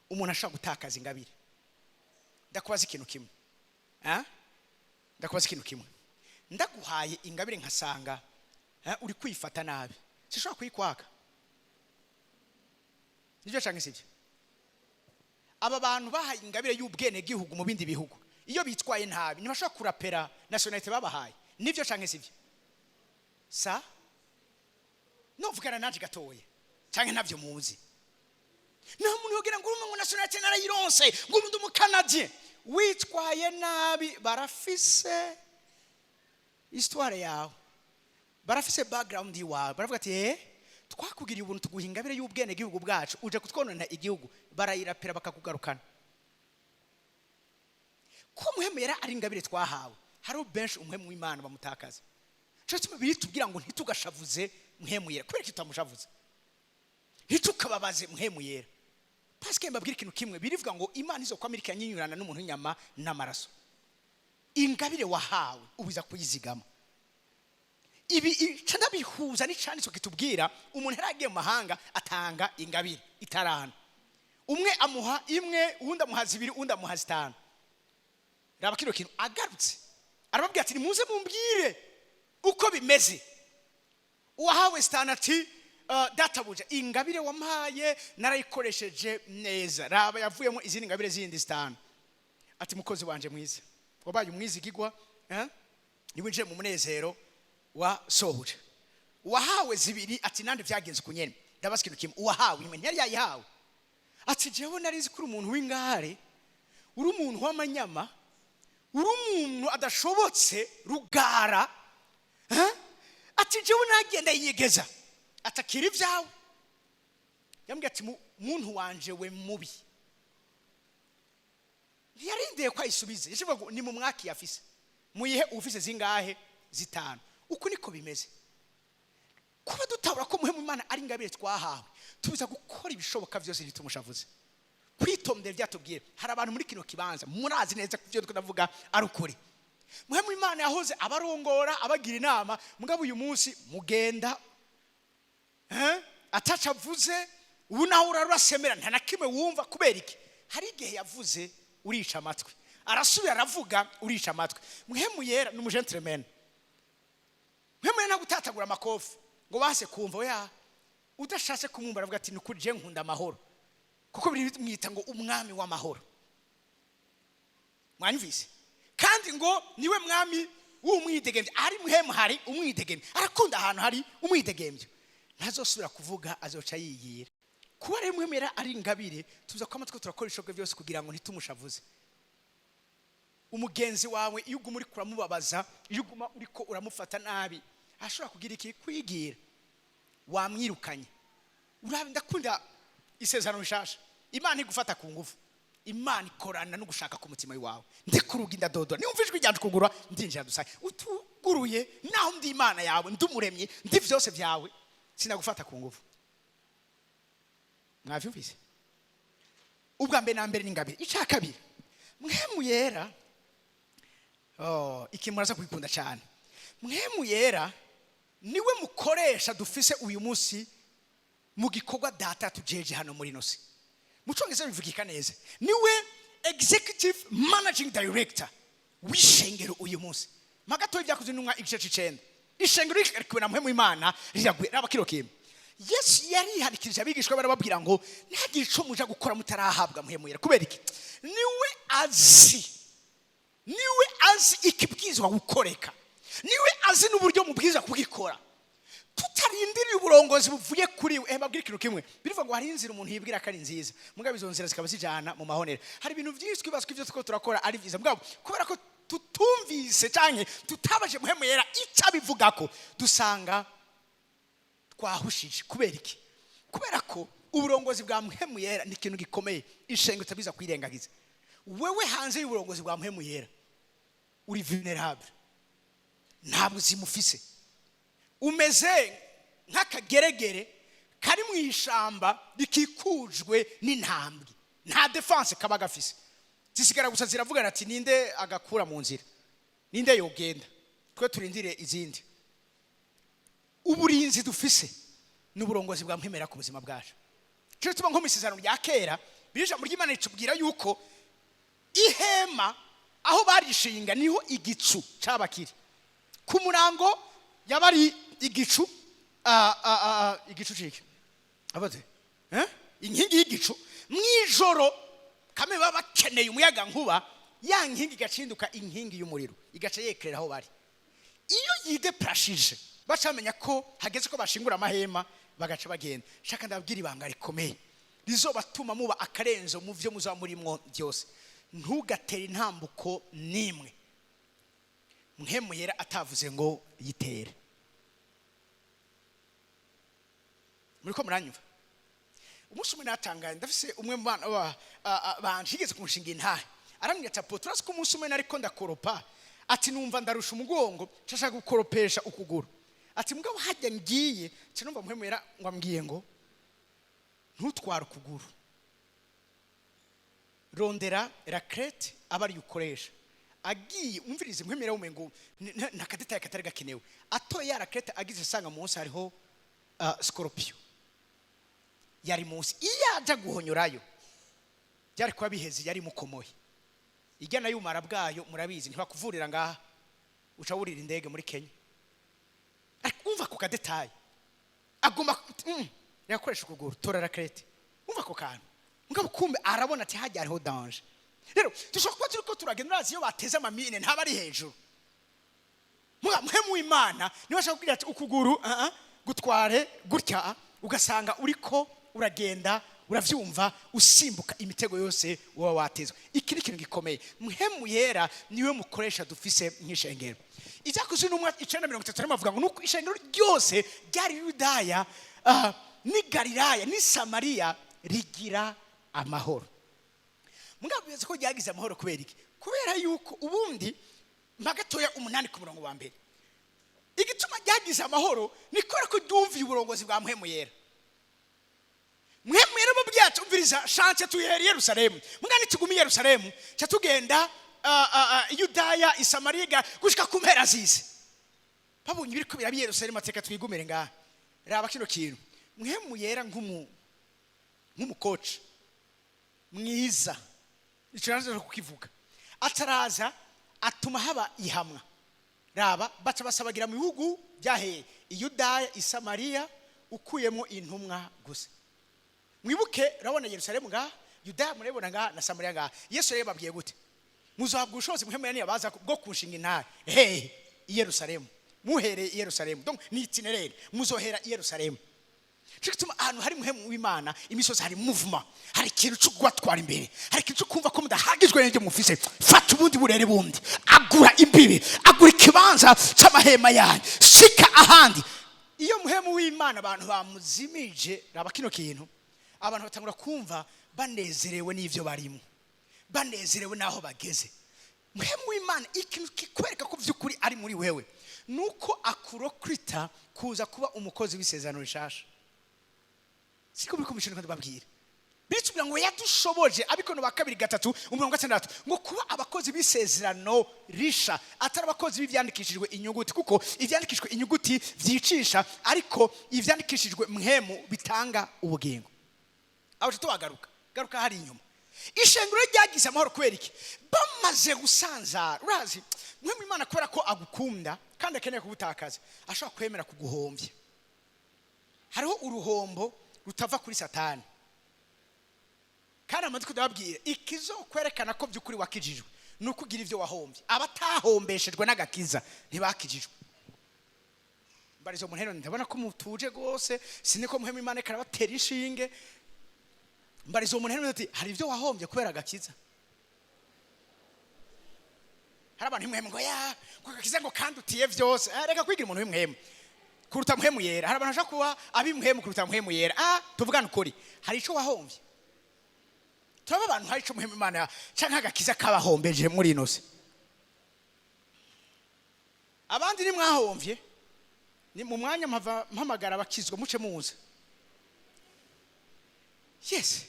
umuntu ashaka gutakaza ingabire. Ndakubaza ikintu kimwe. Ndakubaza ikintu kimwe. Ndaguhaye ingabire nkasanga uri kwifata nabi. Sishobora kuyikwaka. Nivyo canke sivyo? Aba bantu bahaye ingabire y'ubwene gihugu mu bindi bihugu. Iyo bitwaye ntabi ntibashobora kurapera nationality babahaye. Nivyo canke sivyo? Sa? No vugana naje gatoye. Canke ntavyo muzi. Nta muntu yogira ngo umuntu nationality narayironse ngo umuntu umukanadien. Witwaye nabi barafise histoire yawe. Barafise background yawe. Baravuga ati twakugiriye ubuntu tuguha ingabire y'ubwene gihugu bwacu uje kutwonona igihugu barayirapera bakakugarukana. Ko Mpwemu Yera ari ingabire twahawe hari benshi Mpwemu w'Imana bamutakaza. Cyo tumubiri tubwira ngo ntitugashavuze Mpwemu Yera kubera kitamushavuze. Ntitukababaze Mpwemu Yera. Paske mbabwira ikintu kimwe birivuga ngo Imana izo kwamirika nyinyurana n'umuntu nyama n'amaraso. Ingabire wahawe ubiza kuyizigama. Ibi cyana bihuza n'icanditswe kitubwira umuntu yaragiye mu mahanga atanga ingabire itarana. Umwe amuha imwe uwundi amuha zibiri uwundi amuha zitanu. Raba kino kintu agarutse arababwira ati nimuze mumbwire uko bimeze. Uwahawe zitanu ati databuja ingabire wampaye narayikoresheje neza. Raba yavuyemo izindi ngabire zindi zitanu. Ati mukozi wanje mwiza wabaye umwizigigwa niwinje mu munezero wa sohuje. Uwahawe zibiri ati nande vyagenze kunyene. Ndabaza ikintu kimwe uwahawe imwe ntiyari yayihawe. Ati jewe narizi kuri umuntu w'ingare uri umuntu w'amanyama uri umuntu adashobotse rugara. Ati jewe nagenda yigeza atakira ivyawe. Yambwiye ati muntu wanje we mubi. Yarindeye kwa isubize. Yeshivuga ngo ni mu mwaki yafise. Muyihe ufise zingahe? Zitanu. Uko niko bimeze. Kuba dutabura ko Mpwemu Imana ari ingabire twahawe tubiza gukora ibishoboka byose bitumushavuze. Kwitondera byatubwiye hari abantu muri kino kibanza murazi neza kuvyo ndavuga ari ukuri. Mpwemu Imana yahoze abarongora abagira inama, mugabo uyu munsi mugenda ataca avuze, ubu naho urarasemera nta na kimwe wumva. Kubera iki? Hari igihe yavuze urica amatwi, arasubira aravuga urica amatwi. Mpwemu Yera ni umugentleman. Mpwemu Yera ntagutatagura amakofi ngo base kumva oya, udashatse kumwumva aravuga ati nukuri je nkunda amahoro, kuko mwita ngo umwami w'amahoro. Mwanyumvise? Kandi ngo niwe mwami w'umwidegemvyo. Ari Mpwemu hari umwidegemvyo, arakunda ahantu hari umwidegemvyo, ntazosubira kuvuga, azoca yigira. Kuba rero Mpwemu Yera ari ingabire, tuza ko amatwi turakora ishoboka byose kugira ngo ntitumushavuze. Umugenzi wawe iyo uguma uri kuramubabaza, iyo uguma uriko uramufata nabi, ashobora kugira iki? Kwigira. Wamwirukanye. Ndakunda isezerano rishasha. Imana igufata ku ngufu, Imana ikorana no gushaka ku mutima wawe. Ndikuruga indadodora, niyo mvijwe ryanje kugura ndinjira dusanga utuguruye, naho ndi Imana yawe, ndumuremye, ndi vyose vyawe, sinagufata ku ngufu. Mwavyumvise? Ubwa mbere na mbere ni ingabire. Icya kabiri, Mpwemu Yera, iki muraza kubikunda cyane. Mpwemu Yera niwe mukoresha dufise uyu munsi mu gikorwa data tujeje hano muri nosi. Mucongereza bivugika neza, niwe executive managing director w'ishengero uyu munsi. Magato ibyakuze n'umwa igice c'icenda, ishengero rikwe na Mpwemu Imana riragwira abakiro kimwe. Yesu yari harikije abigishwa barababwira ngo ntagira ico muja gukora mutarahabwa Mpwemu Yera. Kubera iki? Niwe azi ikibwizwa gukoreka, niwe azi n'uburyo mubwiza kubwikora, tutarindiriye uburongozi buvuye kuri we. Mbabwira ikintu kimwe, birivuga ngo hari inzira umuntu yibwira ko ari nziza, mugabo izo nzira zikaba zijana mu mahonera. Hari ibintu byinshi twibazwa ivyo tuko turakora ari byiza, mugabo kubera ko tutumvise canke tutabaje Mpwemu Yera icyo abivugako, dusanga twahushije. Kubera iki? Kubera ko uburongozi bwa Mpwemu Yera ni ikintu gikomeye, ishengero tabiza kwirengagiza. Wewe hanze y'uburongozi bwa Mpwemu Yera uri vulnerable, ntabwo zimufise, umeze nk'akageregere kari mu ishamba rikikujwe n'intambwe, nta defense kaba gafise, zisigara gusa ziravugana ati ninde agakura mu nzira, ninde yogenda, twe turindire izindi. Uburinzi dufise n'uburongozi bwa Mpwemu Yera ku buzima bwacu. Cyo tuba nko misezerano rya kera, birija muri Imana ritubwira yuko ihema aho barishinga niho igicu cabakiri. Ku murango yabari igicu igicu ciki abaze inkingi y'igicu, mwijoro kame baba bakeneye umuyaga nkuba, ya nkingi gacinduka inkingi y'umuriro igaca yekerera aho bari. Iyo yideprashije bacamenya ko hageze ko bashingura amahema, bagaca bagenda. Shaka ndabwira ibanga rikomeye rizobatuma muba akarenzo mu byo muzaba murimwo byose. Ntugatere intambuko nimwe Mpwemu Yera atavuze ngo yitere. Muriko muranyumva? Umunsi umwe natangaye, ndafise umwe mu bana banjigeze kumushinga intahe, arambwira ati Apo, turasi ko umunsi umwe nariko ndakoropa, ati numva ndarusha umugongo, nshaka gukoropesha ukuguru. Ati mugabo hajya ngiye, cinumva Mpwemu Yera ngwambwiye ngo ntutwara ukuguru, rondera rakrete abari ukoresha. Agiye umvirize Mpwemu Yera umengo nakadetaye katari gakenewe, atoye rakrete agize sanga munsi hariho scorpio yari munsi, iyaja guhonyorayo byari kuba biheze, yari mukomoye. Ijya nayo umara bwayo murabizi, ntibakuvurira ngaha uca wurira indege muri Kenya. Umva ko kadetaye agomba yakoresha ukuguru, tora rakrete, umva ko kantu ngabo kumbe arabona ati hajya hariho danger. Rero dushobora kuba turiko turagenda urazi iyo bateze amamine ntabari hejuru. Mpwemu Imana niwe ashaka kugira ati ukuguru gutware gutya, ugasanga uriko uragenda uravyumva usimbuka imitego yose uba watezwe. Iki ni ikintu gikomeye. Mpwemu Yera niwe mukoresha dufise nk'ishengero. Izakuzi n'umwa 9:33 bavuga ngo nuko ishengero ryose ryari Yudaya ni Galilaya ni Samariya rigira amahoro. Mugabo bize ko ryagize amahoro kubera iki? Kubera yuko ubundi magatoya 8 ku murongo wa mbere, igituma ryagize amahoro ni kora ko dumviye uburongozi bwa Mpwemu Yera. Mpwemu Yera mu byacu umviriza chance tuyeri Yerusalemu, mugani tugumi Yerusalemu, cha tugenda Yudaya Isamariya gushika ku mpera zize babonye ibiriko birabi Yerusalemu ateka twigumire ngaha raba kino kintu Mpwemu Yera nk'umukoci mwiza ikiranzo cyo kukivuga ataraza atuma haba ihamwa raba baca basabagira mu bihugu byahe Yudaya Isamariya ukuyemo intumwa gusa mwibuke rabona Yerusalemu ngaha Yudaya murebona ngaha na Samariya ngaha Yesu rero babwiye gute muzahabwa ubushobozi Mpwemu Yera baza bwo kunshinga intare Yerusalemu muhere Yerusalemu donc ni itinerere muzohera Yerusalemu cyituma ahantu hari Mpwemu w'Imana imisozi hari movement hari ikintu cyo gwatwara imbere hari ikintu cyo kumva ko mudahagijwe n'ibyo mufise fata ubundi burere bundi agura imbibi agura ikibanza cy'amahema yayo shika ahandi iyo Mpwemu w'Imana abantu bamuzimije raba kino kintu abantu batangura kumva banezerewe n'ivyo barimo banezerewe naho bageze Mpwemu w'Imana ikintu kikwereka ko vyukuri ari muri wewe nuko akurokrita kuza kuba umukozi w'isezerano rishasha siko biko mishino kandi babwira bitubira ngo yadushoboje abikono ba 2-3 16 ngo kuba abakozi b'isezerano risha atari abakozi b'ivyandikishijwe inyuguti kuko ivyandikishijwe inyuguti vyicisha ariko ivyandikishijwe Mpwemu bitanga ubugingo aho garuka hari inyuma ishengero ryagize amahoro kweriki bamaze gusanzara urazi Mpwemu Imana kubera ko agukunda kandi akeneye kubutakaza ashobora kwemera kuguhombya hariho uruhombo rutava kuri Satani kandi amatiko ndababwira ikizo kwerekana ko byukuri wakijijwe nuko ugira ivyo wahombye abatahombeshejwe n'agakiza ntibakijijwe mbarizo muntero ndabona ko mutuje gose siniko Mpwemu Imana karabatera inshinge mbarizo muntero ati hari ivyo wahombye kubera agakiza hari abantu Mpwemu ngo ya kwagakiza ngo kandi utiye vyose reka kwigira umuntu w'Mpwemu kuruta Mpwemu Yera hari abantu bashaka kuba abi Mpwemu kuruta Mpwemu Yera tuvugana ukuri hari ico wahombye turaba abantu hari ico Mpwemu Imana canka agakiza kabahombeje muri inose abandi ni mwahombye ni mu mwanya mpamagara bakizwa muce muza yes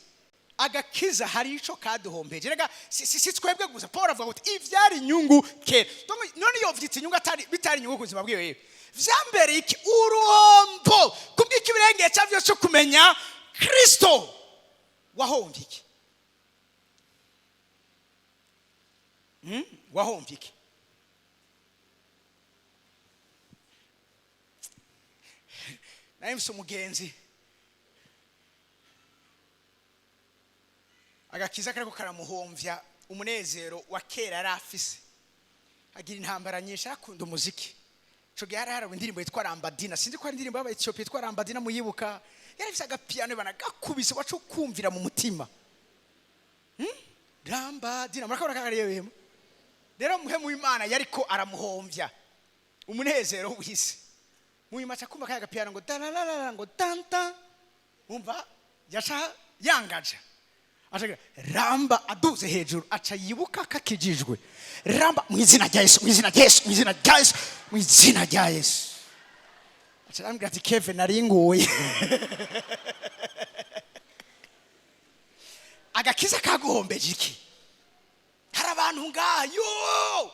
agakiza hari ico kaduhombeje rega si twebwe gusa Paul avuga ngo ivyari inyungu ke none iyo vyitse inyungu atari bitari inyungu kuzima bwiwe vyambere iki uruhombo kubwiki birengeye cyavyo cyo kumenya Kristo wahombye iki wahombye iki naimso mugenzi agakiza kariko karamuhomvya umunezero wa kera arafise agira intambara nyinshi akunda umuziki cyo gyara harawe indirimbo yitwa Rambadina sinzi ko ari indirimbo y'aba Ethiopia yitwa Rambadina muyibuka yarifise agapiano banagakubise wacu kumvira mu mutima Rambadina murakabona kagariye rero Mpwemu w'Imana yariko aramuhomvya umunezero w'isi muyimacha kumva kaya gapiano ngo dalalala ngo tanta umva yasha yangaje achagira ramba aduze hejuru acha yibuka kakijijwe ramba mwizina rya Yesu mwizina rya Yesu mwizina rya Yesu mwizina rya Yesu acha ambira ati Kevin naringuye agakiza kaguhombeje iki hari abantu ngayo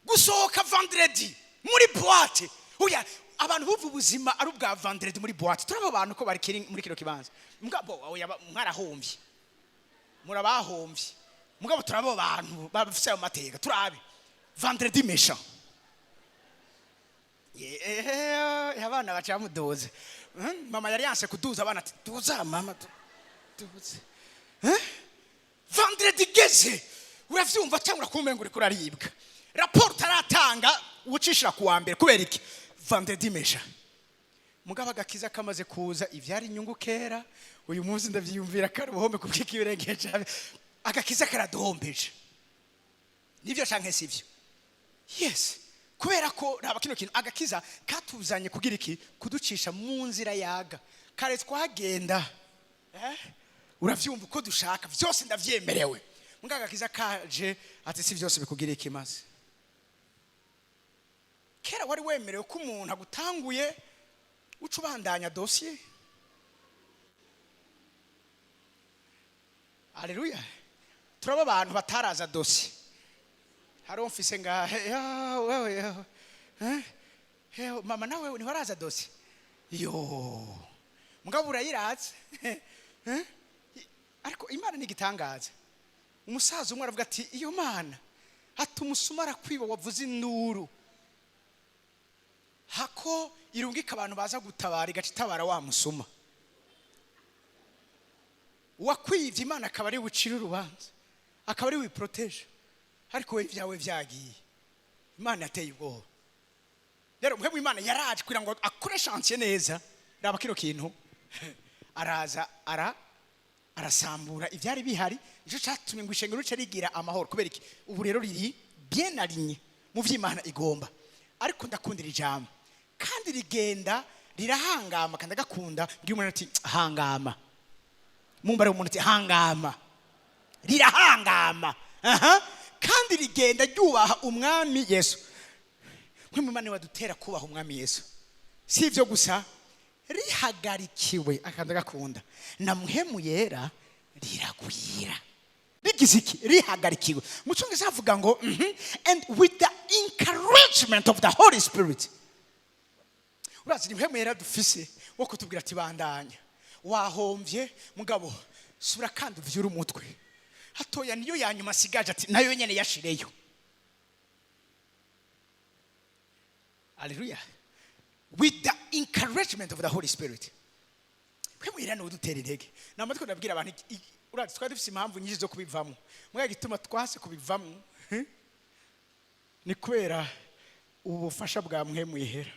gusohoka vendredi muri boîte oya abantu buvu buzima ari ubwa vendredi muri boîte turaba abantu ko bari muri kino kibanza mugabo oya mwarahombye murabahombye mugabo turaba abantu bafise ayo mateka turabe vendredi méchant abana bacha mudoze mama yari yanse kuduza abana ati tuza mama tubuze vendredi geze uravyumva cyangwa kumenga uri kuraribwa rapport taratanga ucishira kuwa mbere kubera iki vendredi méchant mugabo agakiza kamaze kuza ivyari inyungu kera uyu munsi ndavyiyumvira karuhombe kubwiki birengeje agakiza karaduhombeje nivyo canke sivyo yes kubera ko raba kino kintu agakiza katuzanye kugira iki kuducisha mu nzira yaga kare twagenda uravyumva uko dushaka vyose ndavyemerewe munga agakiza kaje ati si vyose bikugira iki maze kera wari wemerewe ko umuntu agutanguye ucubandanya dossier Haleluya. Turaba abantu bataraza dosi. Haro mfise nga wewe mama nawe ni waraza dosi. Yo. Mugabo urayiraza. Ariko Imana ni gitangaza. Umusaza umwe aravuga ati iyo Mana hatumusumara kwiba wavuze induru. Hako irungika abantu baza gutabara igacitabara wa musuma. Wakwivye Imana akaba ari bucira urubanza. Akaba ari wiprotege. Ariko we vyawe vyagiye. Imana yateye ubwoba. Rero Mpwemu Imana yaraje kugira ngo akore chance neza. Raba kino kintu. Araza arasambura ivyari bihari. Nico catumye ngo ishengero rice rigira amahoro. Kubera iki? Ubu rero riri bien aligné mu vy'Imana igomba. Ariko ndakundira ijambo. Kandi rigenda rirahangama kandi agakunda ngiye umuntu ati hangama. Mumbare umuntu ati hangama. Rirahangama. Kandi rigenda ryubaha umwami Yesu. Mpwemu Imana wadutera kubaha umwami Yesu. Si ivyo gusa rihagarikiwe akanda gakunda. Na Mpwemu Yera riragwira. Bigiziki rihagarikiwe. Mucungeze avuga ngo and with the encouragement of the Holy Spirit. Urazi Mpwemu Yera dufise wo kutubwira ati bandanya. Wahomvye mugabo sura kandi uvyura umutwe. Hatoya niyo yanyuma sigaje ati nayo nyene yashireyo. Hallelujah. With the encouragement of the Holy Spirit. Mpwemu Yera no dutera intege. Namatwe ndabwira abantu urazi twari dufise impamvu nyinshi zo kubivamo. Mwe gituma twase kubivamo. Ni kwera ubufasha bwa Mpwemu Yera.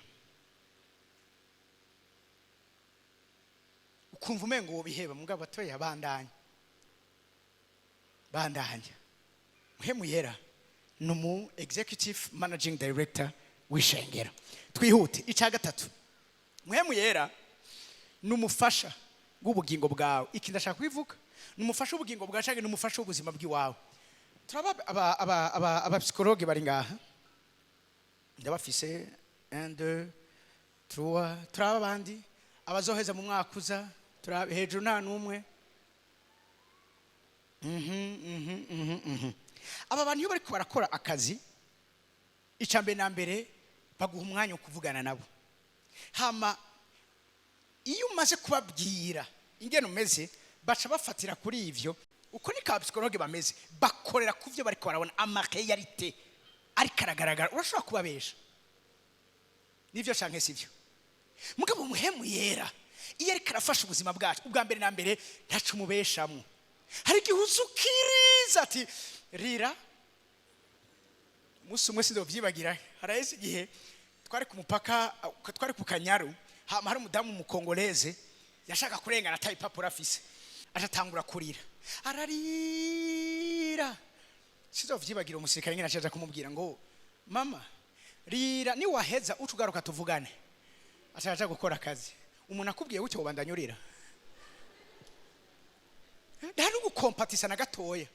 Ukumva umengo wobiheba mugabo atoye abandanya. Bandanya. Mpwemu Yera numu executive managing director w'ishengero. Twihute ica gatatu. Mpwemu Yera numufasha bw'ubugingo bwawe. Iki ndashaka kwivuga. Numufasha ubugingo bwawe cyangwa numufasha ubuzima bw'iwawe. Turaba aba psychologue bari ngaha. Ndabafise 1 2 3 turaba bandi abazoheza mu mwaka uza turaba hejuru nta numwe. Aba bantu iyo bariko barakora akazi icambe na mbere baguha umwanya wo kuvugana nabo. Hama iyo umaze kubabwira ingene umeze baca bafatira kuri ivyo uko ni ka psychologue bameze bakorera kuvyo bariko barabona amarealité ari karagaragara urashobora kubabesha nivyo canke sivyo. Mugabo Mpwemu Yera iyo ari karafasha ubuzima bwacu ubwa mbere na mbere ntacu mubeshamwe. Hari gihuzukiriza ati rira musu mwese ndovyibagira. Haraheze igihe twari ku mupaka twari ku Kanyaru hari umudamu mukongoleze yashaka kurengana ataye papura afise atatangura kurira ararira. Sizovyibagira umusirikare ngene acaje kumubwira ngo mama rira ni waheza ucugaruka tuvugane. Acaje gukora akazi umuntu akubwiye ucyo ubandanyurira. Ndari gukompatisa na gatoya.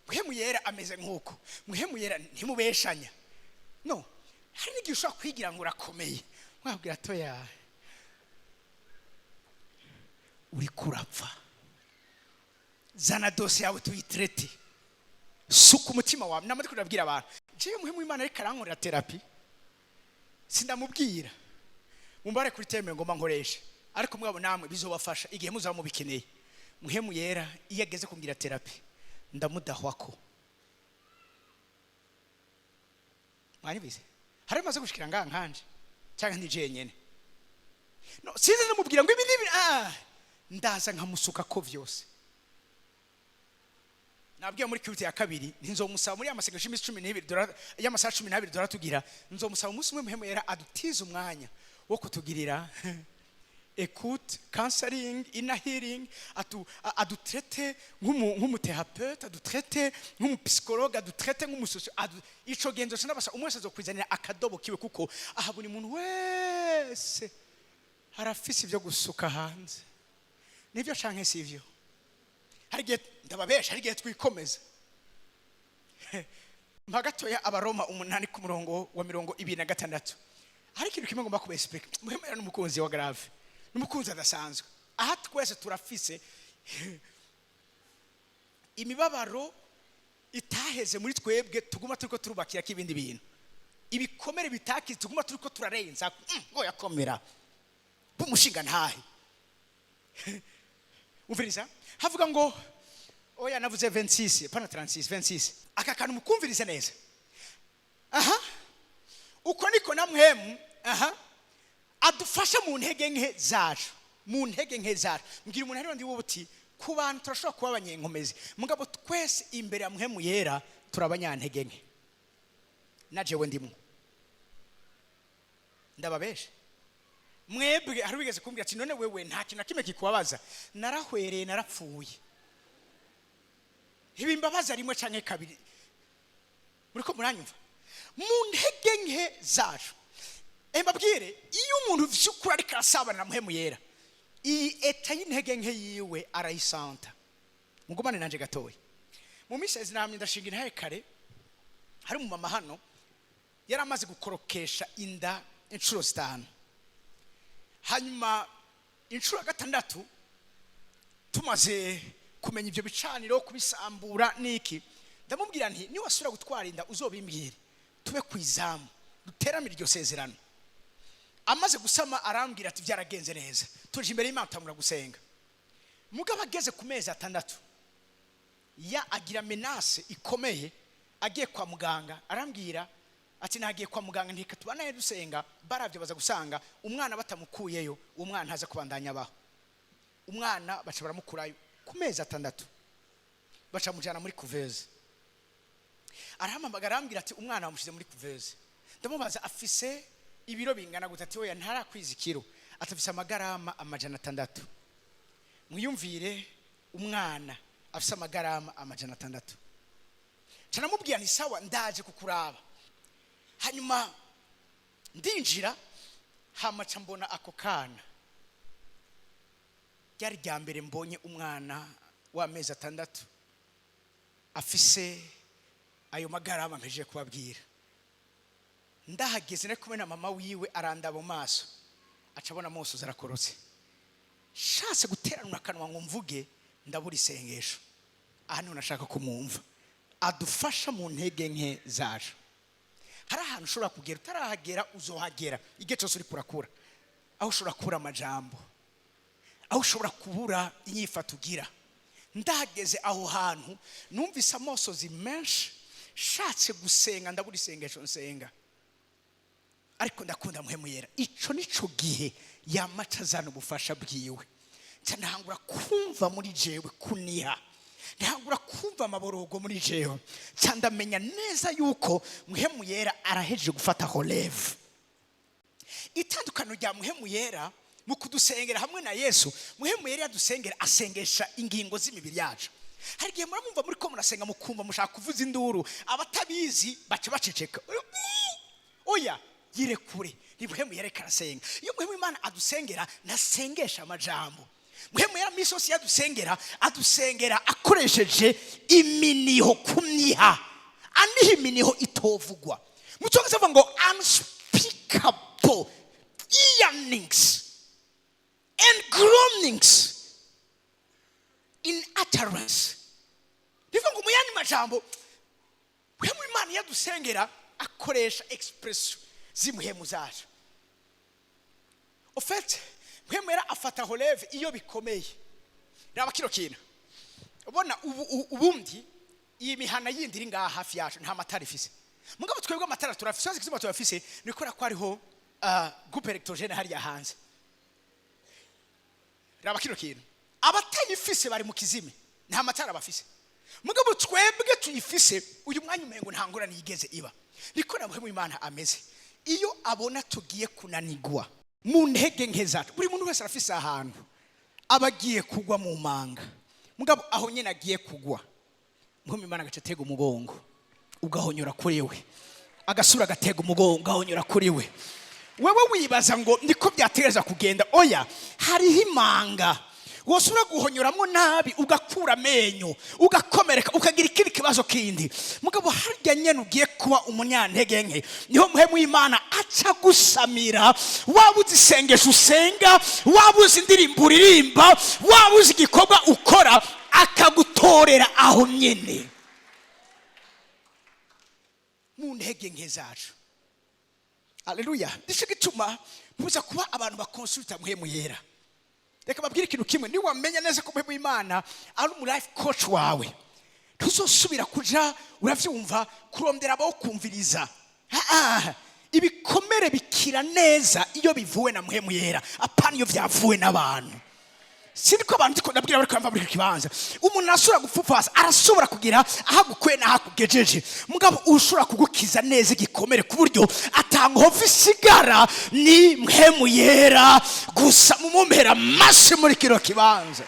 Mpwemu Yera ameze nkuko. Mpwemu Yera ntimubeshanya. No. Hari n'igihe ushobora kwigira ngo urakomeye. Mwabwira toya. Uri kurapfa. Zana dose yawe tuyitrete. Suku umutima wawe. Namwe kurabwira abantu. Je Mpwemu Imana ari karankorera therapy. Sindamubwira. Mumbare kuri teme ngoma nkoresha. Ariko mwabo namwe bizobafasha igihe muzaba mubikeneye. Mpwemu Yera iyo ageze kumbwira therapy ndamudahwako. Mwanibize hari maze gushikira nkanje cyangwa ndije nyene. No size namubwira ngo ibi ndaza nkamusuka ko vyose. Nabwiye muri kiruti ya kabiri nzomusaba muri amasengesho 12 dollars y'amasaha 12 dollars tugira nzomusaba umunsi umwe Mpwemu Yera adutiza umwanya wo kutugirira écoute, counseling, inner healing, adutraite nk'umuthérapeute, adutraite nk'umupsychologue, adutraite nk'umusocio, ico genzo sinabasha umwese azokwizanira akadobo kiwe kuko aha buri muntu wese harafise ivyo gusuka hanze. Nivyo canke sivyo? Hari gihe ndababesha, hari gihe twikomeza. Mpagatoya abaroma 8 ku murongo wa 26. Hari ikintu kimwe ngomba kubexplica. Mpwemu Yera n'umukunzi wa grave. N'umukunzi adasanzwe. Aha twese turafise imibabaro itaheze muri twebwe tuguma turiko turubakira k'ibindi bintu, ibikomere bitakize tuguma turiko turarenza ngo yakomera b'umushinga ntahe. Umviriza havuga ngo oya navuze 26 pana 36 26 aka kantu mukumvirize neza. Uko niko na Mpwemu adufasha mu ntege nke zacu, mu ntege nke zacu. Mbwira umuntu ari ndi wobuti ku bantu turashobora kuba abanyenkomezi, mugabo twese imbere ya Mpwemu Yera turabanyantege nke. Najewe ndimo ndababeshe. Mwebwe hari wigeze kumbwira ati none wewe nta kintu kimwe kikubabaza? Narahwereye narapfuye. Ibimbabaza rimwe canke kabiri. Muriko muranyumva? Mu ntege nke zacu. Mbabwire iyo umuntu vyukura ariko arasabana na Mpwemu Yera, iyi eta y'intege nke yiwe arayisanta. Mugumane nanje gatoya. Mu misezi namye ndashinga intahe kare, hari mu mama hano yari amaze gukorokesha inda inshuro 5. Hanyuma inshuro 6 tumaze kumenya ibyo bicaniro kubisambura niki, ndamubwira nti ni wasura gutwara inda uzobimbwire tube kwizamu duteramira iryo sezerano. Amaze gusama arambwira ati byaragenze neza, tuje imbere y'Imana tamura gusenga. Mugabo ageze ku mezi 6 ya agira menace ikomeye, agiye kwa muganga arambwira ati nagiye kwa muganga ntika tubanaye dusenga, baravye baza gusanga umwana batamukuyeyo, uwo mwana haza kubandanya baho. Umwana baca baramukurayo ku mezi 6 baca mujana muri couveuse. Arahamagara arambwira ati umwana bamushize muri couveuse. Ndamubaza afise ibiro bingana gute? Ati oya ntarakwiza ikiro, atafise amagarama 600. Mwiyumvire umwana afise amagarama 600. Canamubwira ni sawa ndaje kukuraba. Hanyuma ndinjira hamaca mbona ako kana. Ryari rya mbere mbonye umwana w'amezi 6 afise ayo magarama mpeje kubabwira. Ndahageze kumena mama wiwe arandaba mu maso, acabona mose zarakorotse. Shase guteranura kanwa ngo mvuge ndabura isengesho. Hano nashaka kumumva adufasha mu ntege nke zacu. Hari ahantu ushobora kugera utarahagera uzohagera igihe cyose uri kurakura. Aho ushobora kubura amajambo, aho ushobora kubura inyifato ugira. Ndahageze aho hantu numvise amosozi menshi, shatse gusenga ndabura isengesho nsenga. Ariko ndakunda Mpwemu Yera, ico nico gihe yamacazana ubufasha bwiwe. Cyandahangura kumva muri jewe kuniha, ndahangura kumva amaborogo muri jewe. Cyandamenya neza yuko Mpwemu Yera araheje gufata relève. Itandukano rya Mpwemu Yera mu kudusengera hamwe na Yesu, Mpwemu Yera yadusengera asengesha ingingo z'imibiri yacu. Hari gihe muramumva muri ko murasenga mukumva mushaka kuvuza induru, abatabizi bace baceceka. Oya yire kure, ni Mpwemu Yera karasenga. Iyo Mpwemu Imana adusengera nasengesha amajambo. Mpwemu Yera misosi yadusengera adusengera akoresheje iminiho kumniha. Aniho iminiho itovugwa. Mucyongereza bavuga ngo unspeakable yearnings and groanings in utterance. Bivuga ngo muyani majambo Mpwemu Imana yadusengera akoresha expression z'Impwemu zacu. En fait Mpwemu Yera afata relève iyo bikomeye. Raba kino kintu ubona ubundi iyi mihana yindi iri ngaha hafi yacu nta matara ifise. Mugabo twebwe amatara turafise, kizima turafise nikora ko ariho groupe électrogène hari ya hanze. Raba kino kintu abatayifise bari mu kizime nta matara bafise. Mugabo twebwe tuyifise uyu mwanya umengo ntangura nigeze iba. Niko na Mpwemu Imana ameze. Iyo abona tugiye kunanigwa mu ntege nke zacu, buri muntu wese arafise ahantu abagiye kugwa mu manga. Mugabo aho nyene agiye kugwa, Mpwemu Imana agacatega umugongo ugahonyora kuri we, agasura agatega umugongo ugahonyora kuri we. Wewe wibaza ngo niko byatereza kugenda. Oya, hariho imanga wosura guhonyoramwo nabi ugakura amenyo ugakomereka ukagira ikindi kibazo kindi. Mugabo harya nyene ugiye kuba umunyantege nke, niho Mpwemu Imana aca gusamira. Wabuze isengesho usenga, wabuze indirimbo uririmba, wabuze igikorwa ukora, akagutora agakorera aho nyene mu ntege nke zacu. Haleluya. Ndico gituma muza kuba abantu bakonsulta Mpwemu Yera. Reka babwire ikintu kimwe, ni wamenya neza ko Mpwemu Imana ari mu life coach wawe, tuzosubira kuja uravyumva kurondera abo kumviriza. Ibikomere bikira neza iyo bivuwe na Mpwemu Yera, apana iyo vyavuwe n'abantu. Siniko abantu tiko ndabwira bari kwamva muri kibanza. Umuntu asura gupfupfasa arasubira kugira ahagukwe na hakugejeje. Mugabo ushura kugukiza neza igikomere ku buryo atangoho isigara ni Mpwemu Yera gusa mumumpera mashi muri kiro kibanza.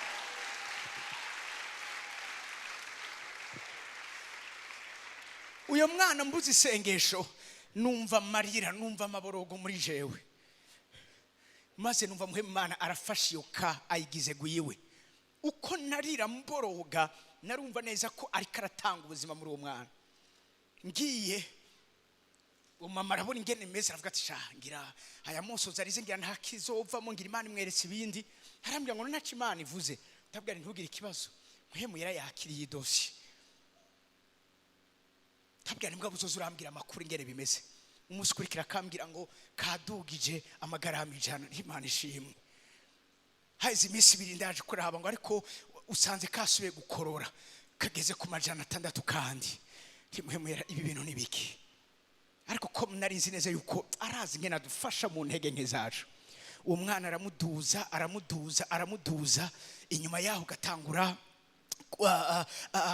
Uyo mwana mbuzi isengesho numva marira, numva amaborogo muri jewe. Maze numva Mpwemu Imana arafasha iyo ka ayigize guyiwe. Uko narira mboroga narumva neza ko ari karatanga ubuzima muri uwo mwana. Ngiye umama arabona ingene meze aravuga ati ngira aya musozi arize ngira nta kizovamo, ngira Imana imweretse ibindi. Arambwira ngo ntaco Imana ivuze. Ndabwira ntugire ikibazo, Mpwemu Yera yakiriye dossier. Ndabwira mbwa buzoza urambwira amakuru ingene bimeze. Umunsi kurikira kambwira ngo kadugije amagarama 100. Imana ishimwe. Haize iminsi 2 ndaje kuraba ngo ariko usanze kasubiye gukorora kageze ku 600 kandi. Mpwemu Yera ibi bintu nibiki? Ariko ko narinzi neza yuko arazi ngena dufasha mu ntege nke zacu. Uwo mwana aramuduza inyuma yaho gatangura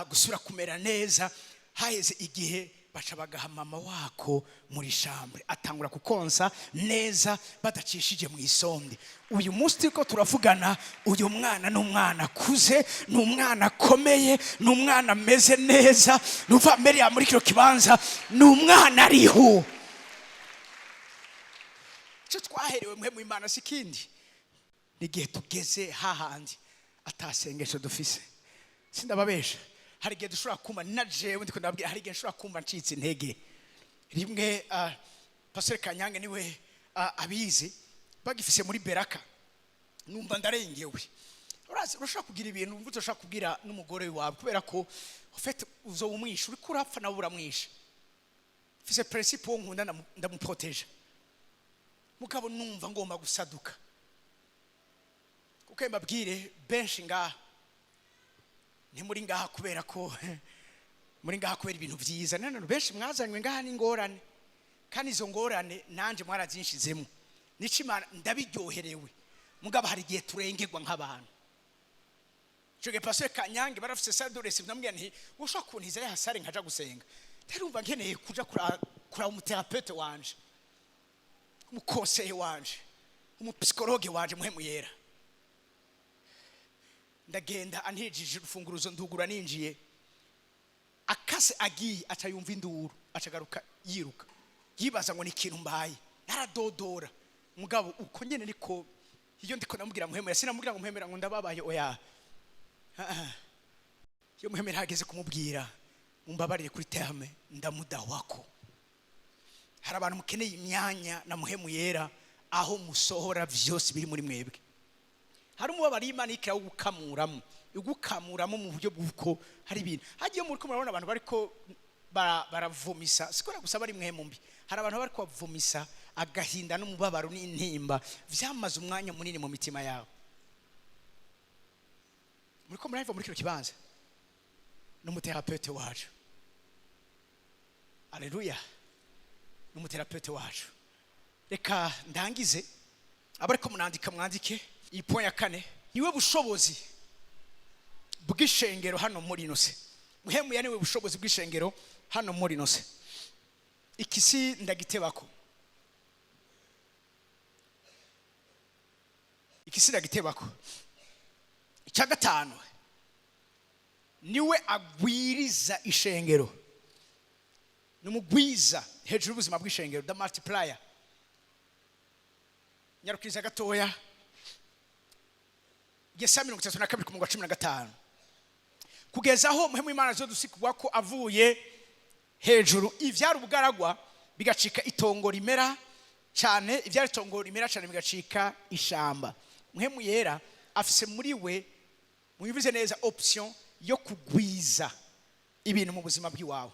gusura kumera neza. Haize igihe baca bagaha mama wako muri chambre atangura kukonsa neza badacishije mu isonde. Uyu munsi ko turavugana, uyu mwana n'umwana kuze, n'umwana komeye, n'umwana meze neza, nuva mbere ya muri kiro kibanza, n'umwana ariho. Cyo twaherewe Mpwemu Imana sikindi nigihe tugeze hahandi atasengesho dufise. Sindababesha, hari igihe dushobora kumva na jewe ndiko ndabwira, hari igihe dushobora kumva ncitse intege. Rimwe Pastor Kanyange niwe abizi bagifise muri Beraka, numva ndarengewe. Urashobora kugira ibintu umvuze ushaka kubwira n'umugore wawe kubera ko ufite uzo umwisha uri kurapfa na buramwisha. Fise principe wo nkunda ndamuproteje. Mugabo numva ngomba gusaduka. Kuko mbabwire benshi ngaha ni muri ngaha kubera ko muri ngaha kubera ibintu byiza. None benshi mwazanywe ngaha n'ingorane, kandi izo ngorane nanje mwarazinshizemo. Nico Imana ndabiryoherewe. Mugabo hari igihe turengerwa nk'abantu. Joge Pastor Kanyange barafise sadoresi ndamubwira nti ushaka kuntiza ya hasare nkaja gusenga. Ndarumva nkeneye kuja kura umuterapeute wanje, umukonseye wanje, umupsikologe wanje Mpwemu Yera. Ndagenda antijije urufunguruzo ndugura ninjiye. Akase agiye atayumva induru, acagaruka yiruka. Yibaza ngo ni ikintu mbaye. Naradodora. Mugabo uko nyene niko iyo ndiko namubwira Mpwemu Yera, sinamubwira ngo Mpwemu Yera ngo ndababaye oya. Iyo Mpwemu Yera hageze kumubwira mumbabarire kuri terme ndamudahwako. Hari abantu mukeneye imyanya na Mpwemu Yera aho musohora vyose biri muri mwebwe. Hari umubabari Imana ikira ugukamuramo mu buryo bw'uko hari ibintu. Hagiye muri ko murabona abantu bariko baravomisa, sikora gusa bari Mpwemu mbi. Hari abantu bariko bavomisa agahinda n'umubabaro n'intimba vyamaze umwanya munini mu mitima yabo. Muri ko muraiva muri kiro kibanza n'umuterapeute wacu. Haleluya. N'umuterapeute wacu. Reka ndangize abariko munandika mwandike iyi point ya 4. Niwe bushobozi bw'ishengero hano muri nose. Mpwemu Yera niwe bushobozi bw'ishengero hano muri nose. Ikisi ndagitebako. Ikisi ndagitebako. Icya 5 niwe agwiriza ishengero. Numugwiza hejuru ubuzima bw'ishengero, the multiplier. Nyarukiza gatoya Yesaya 32:15 kugeza aho Mpwemu Imana zo dusikwa ko avuye hejuru ivyari ubugaragwa bigacika itongo rimera cyane, ivyari itongo rimera cyane bigacika ishamba. Mpwemu Yera afise muri we mubivuze neza option yo kugwiza ibintu mu buzima bw'iwawe.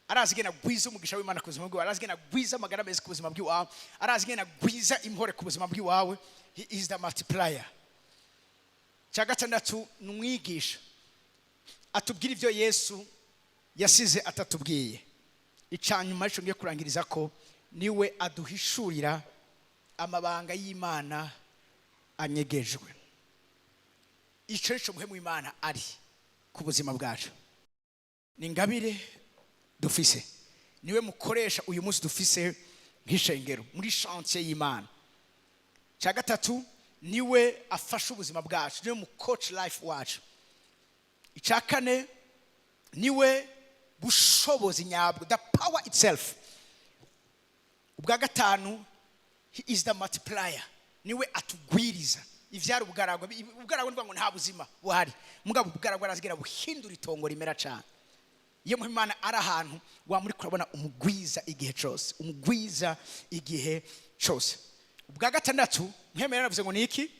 Arazi gena gwiza umugisha w'Imana ku buzima bw'iwawe, arazi gena gwiza amagara meza ku buzima bw'iwawe, arazi gena gwiza impore ku buzima bw'iwawe. He is the multiplier. Cya gatandatu ni umwigisha atubwira ibyo Yesu yasize atatubwiye. Icyanyuma cyo ngiye kurangiriza ko niwe aduhishurira amabanga y'Imana anyegejwe. Icyo Mpwemu w'Imana ari ku buzima bwacu ni ingabire dufise, niwe mukoresha uyu munsi dufise nk'ishengero muri chantier y'Imana. Cya gatatu niwe afasha ubuzima bwacu, niwe mu coach life wacu. Icya kane niwe bushobozi nyabwo, the power itself. Ubwa gatanu, he is the multiplier, niwe atugwiriza ivyara ubugaragwa. Ubugaragwa ndwa ngo nta buzima buhari, mugabo ubugaragwa arazigira buhindura itongo rimera cyane. Iyo Imana ari ahantu wa muri kurabona umugwiza igihe cyose, umugwiza igihe cyose. Ubwa gatandatu Mpwemu yaravuze ngo niki?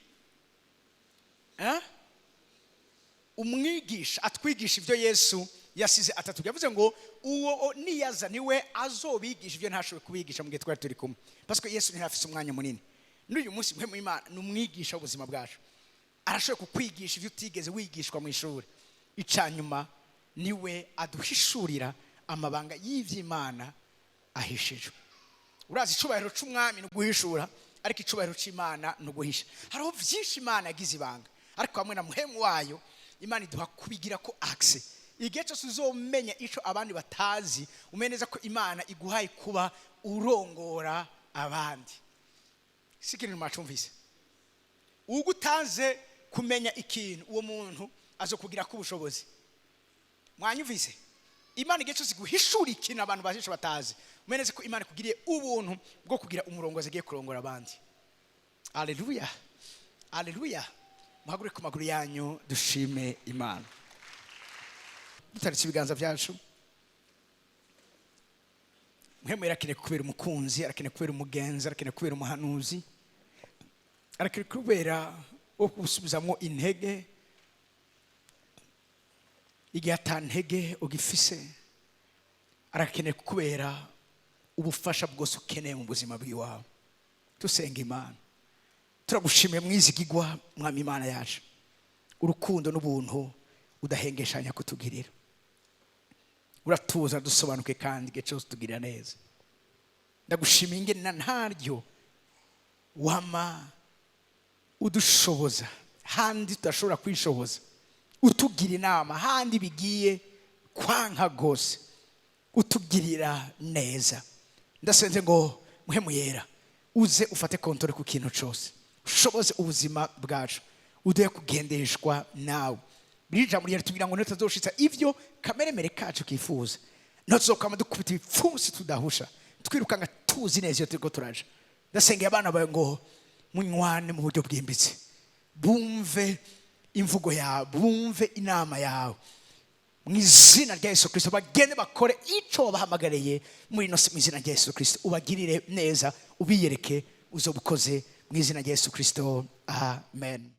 Umwigisha atwigisha ibyo Yesu yasize atatu. Yavuze ngo uwo niyaza niwe azobigisha ibyo ntashoboye kubigisha mu gihe twari turi kumwe, parce que Yesu ntafise umwanya munini. N'uyu munsi Mpwemu w'Imana ni umwigisha w'ubuzima bwacu, arashoboye kukwigisha ibyo utigeze wigishwa mu ishuri. Icanyuma niwe aduhishurira amabanga y'ivy'Imana ahishijwe. Urazi icubahiro c'umwami no guhishura, ariko icubahiro c'Imana no guhisha. Hariho vyinshi Imana yagize ibanga, ariko hamwe na Mpwemu wayo Imana iduha kubigira ko access. Igihe cyose uzomenya ico abandi batazi, umeneza ko Imana iguhaye kuba urongora abandi. Sikiri macumvise. Ugutanze kumenya ikintu, uwo muntu azokugira ko ubushobozi. Mwanyumvise? Imana igihe cyose guhishura ikintu abantu bazisho batazi, umeneze ko Imana kugiriye ubuntu bwo kugira umurongozi agiye kurongora abandi. Haleluya. Haleluya. Muhagure ku maguru yanyu dushime Imana. Dutaritse ibiganza byacu. Mpwemu yarakene kubera umukunzi, arakene kubera umugenzi, arakene kubera umuhanuzi, arakene kubera gusubizamwo intege igihe atantege ugifise, arakene kubera ubufasha bwose ukeneye mu buzima bw'iwawe. Tusenga Imana. Turagushimiye mwizigigwa Mwami Imana yacu, urukundo n'ubuntu udahengeshanya kutugirira. Uratuza dusobanuke kandi igihe cyose tugirira neza. Ndagushimiye ingene ntaryo wama udushoboza handi tudashobora kwishoboza, utugira inama handi bigiye kwanka gose, utugirira neza. Ndasenze ngo Mpwemu Yera uze ufate kontore ku kintu cyose, ushoboze ubuzima bwacu, uduhe kugendeshwa nawe. Birija muri yatubwira ngo ntazoshitsa ivyo kameremere kacu kifuza, ntazokama dukubita ibipfusi tudahusha, twirukanga tuzi neza iyo turiko turaje. Ndasengeye abana bawe ngo munywane mu buryo bwimbitse, bumve imvugo yawe, bumve inama yawe, mu izina rya Yesu Kristo. Bagende bakore ico bahamagariye muri no mu izina rya Yesu Kristo. Ubagirire neza, ubiyereke uzobukoze mu izina rya Yesu Kristo. Amen.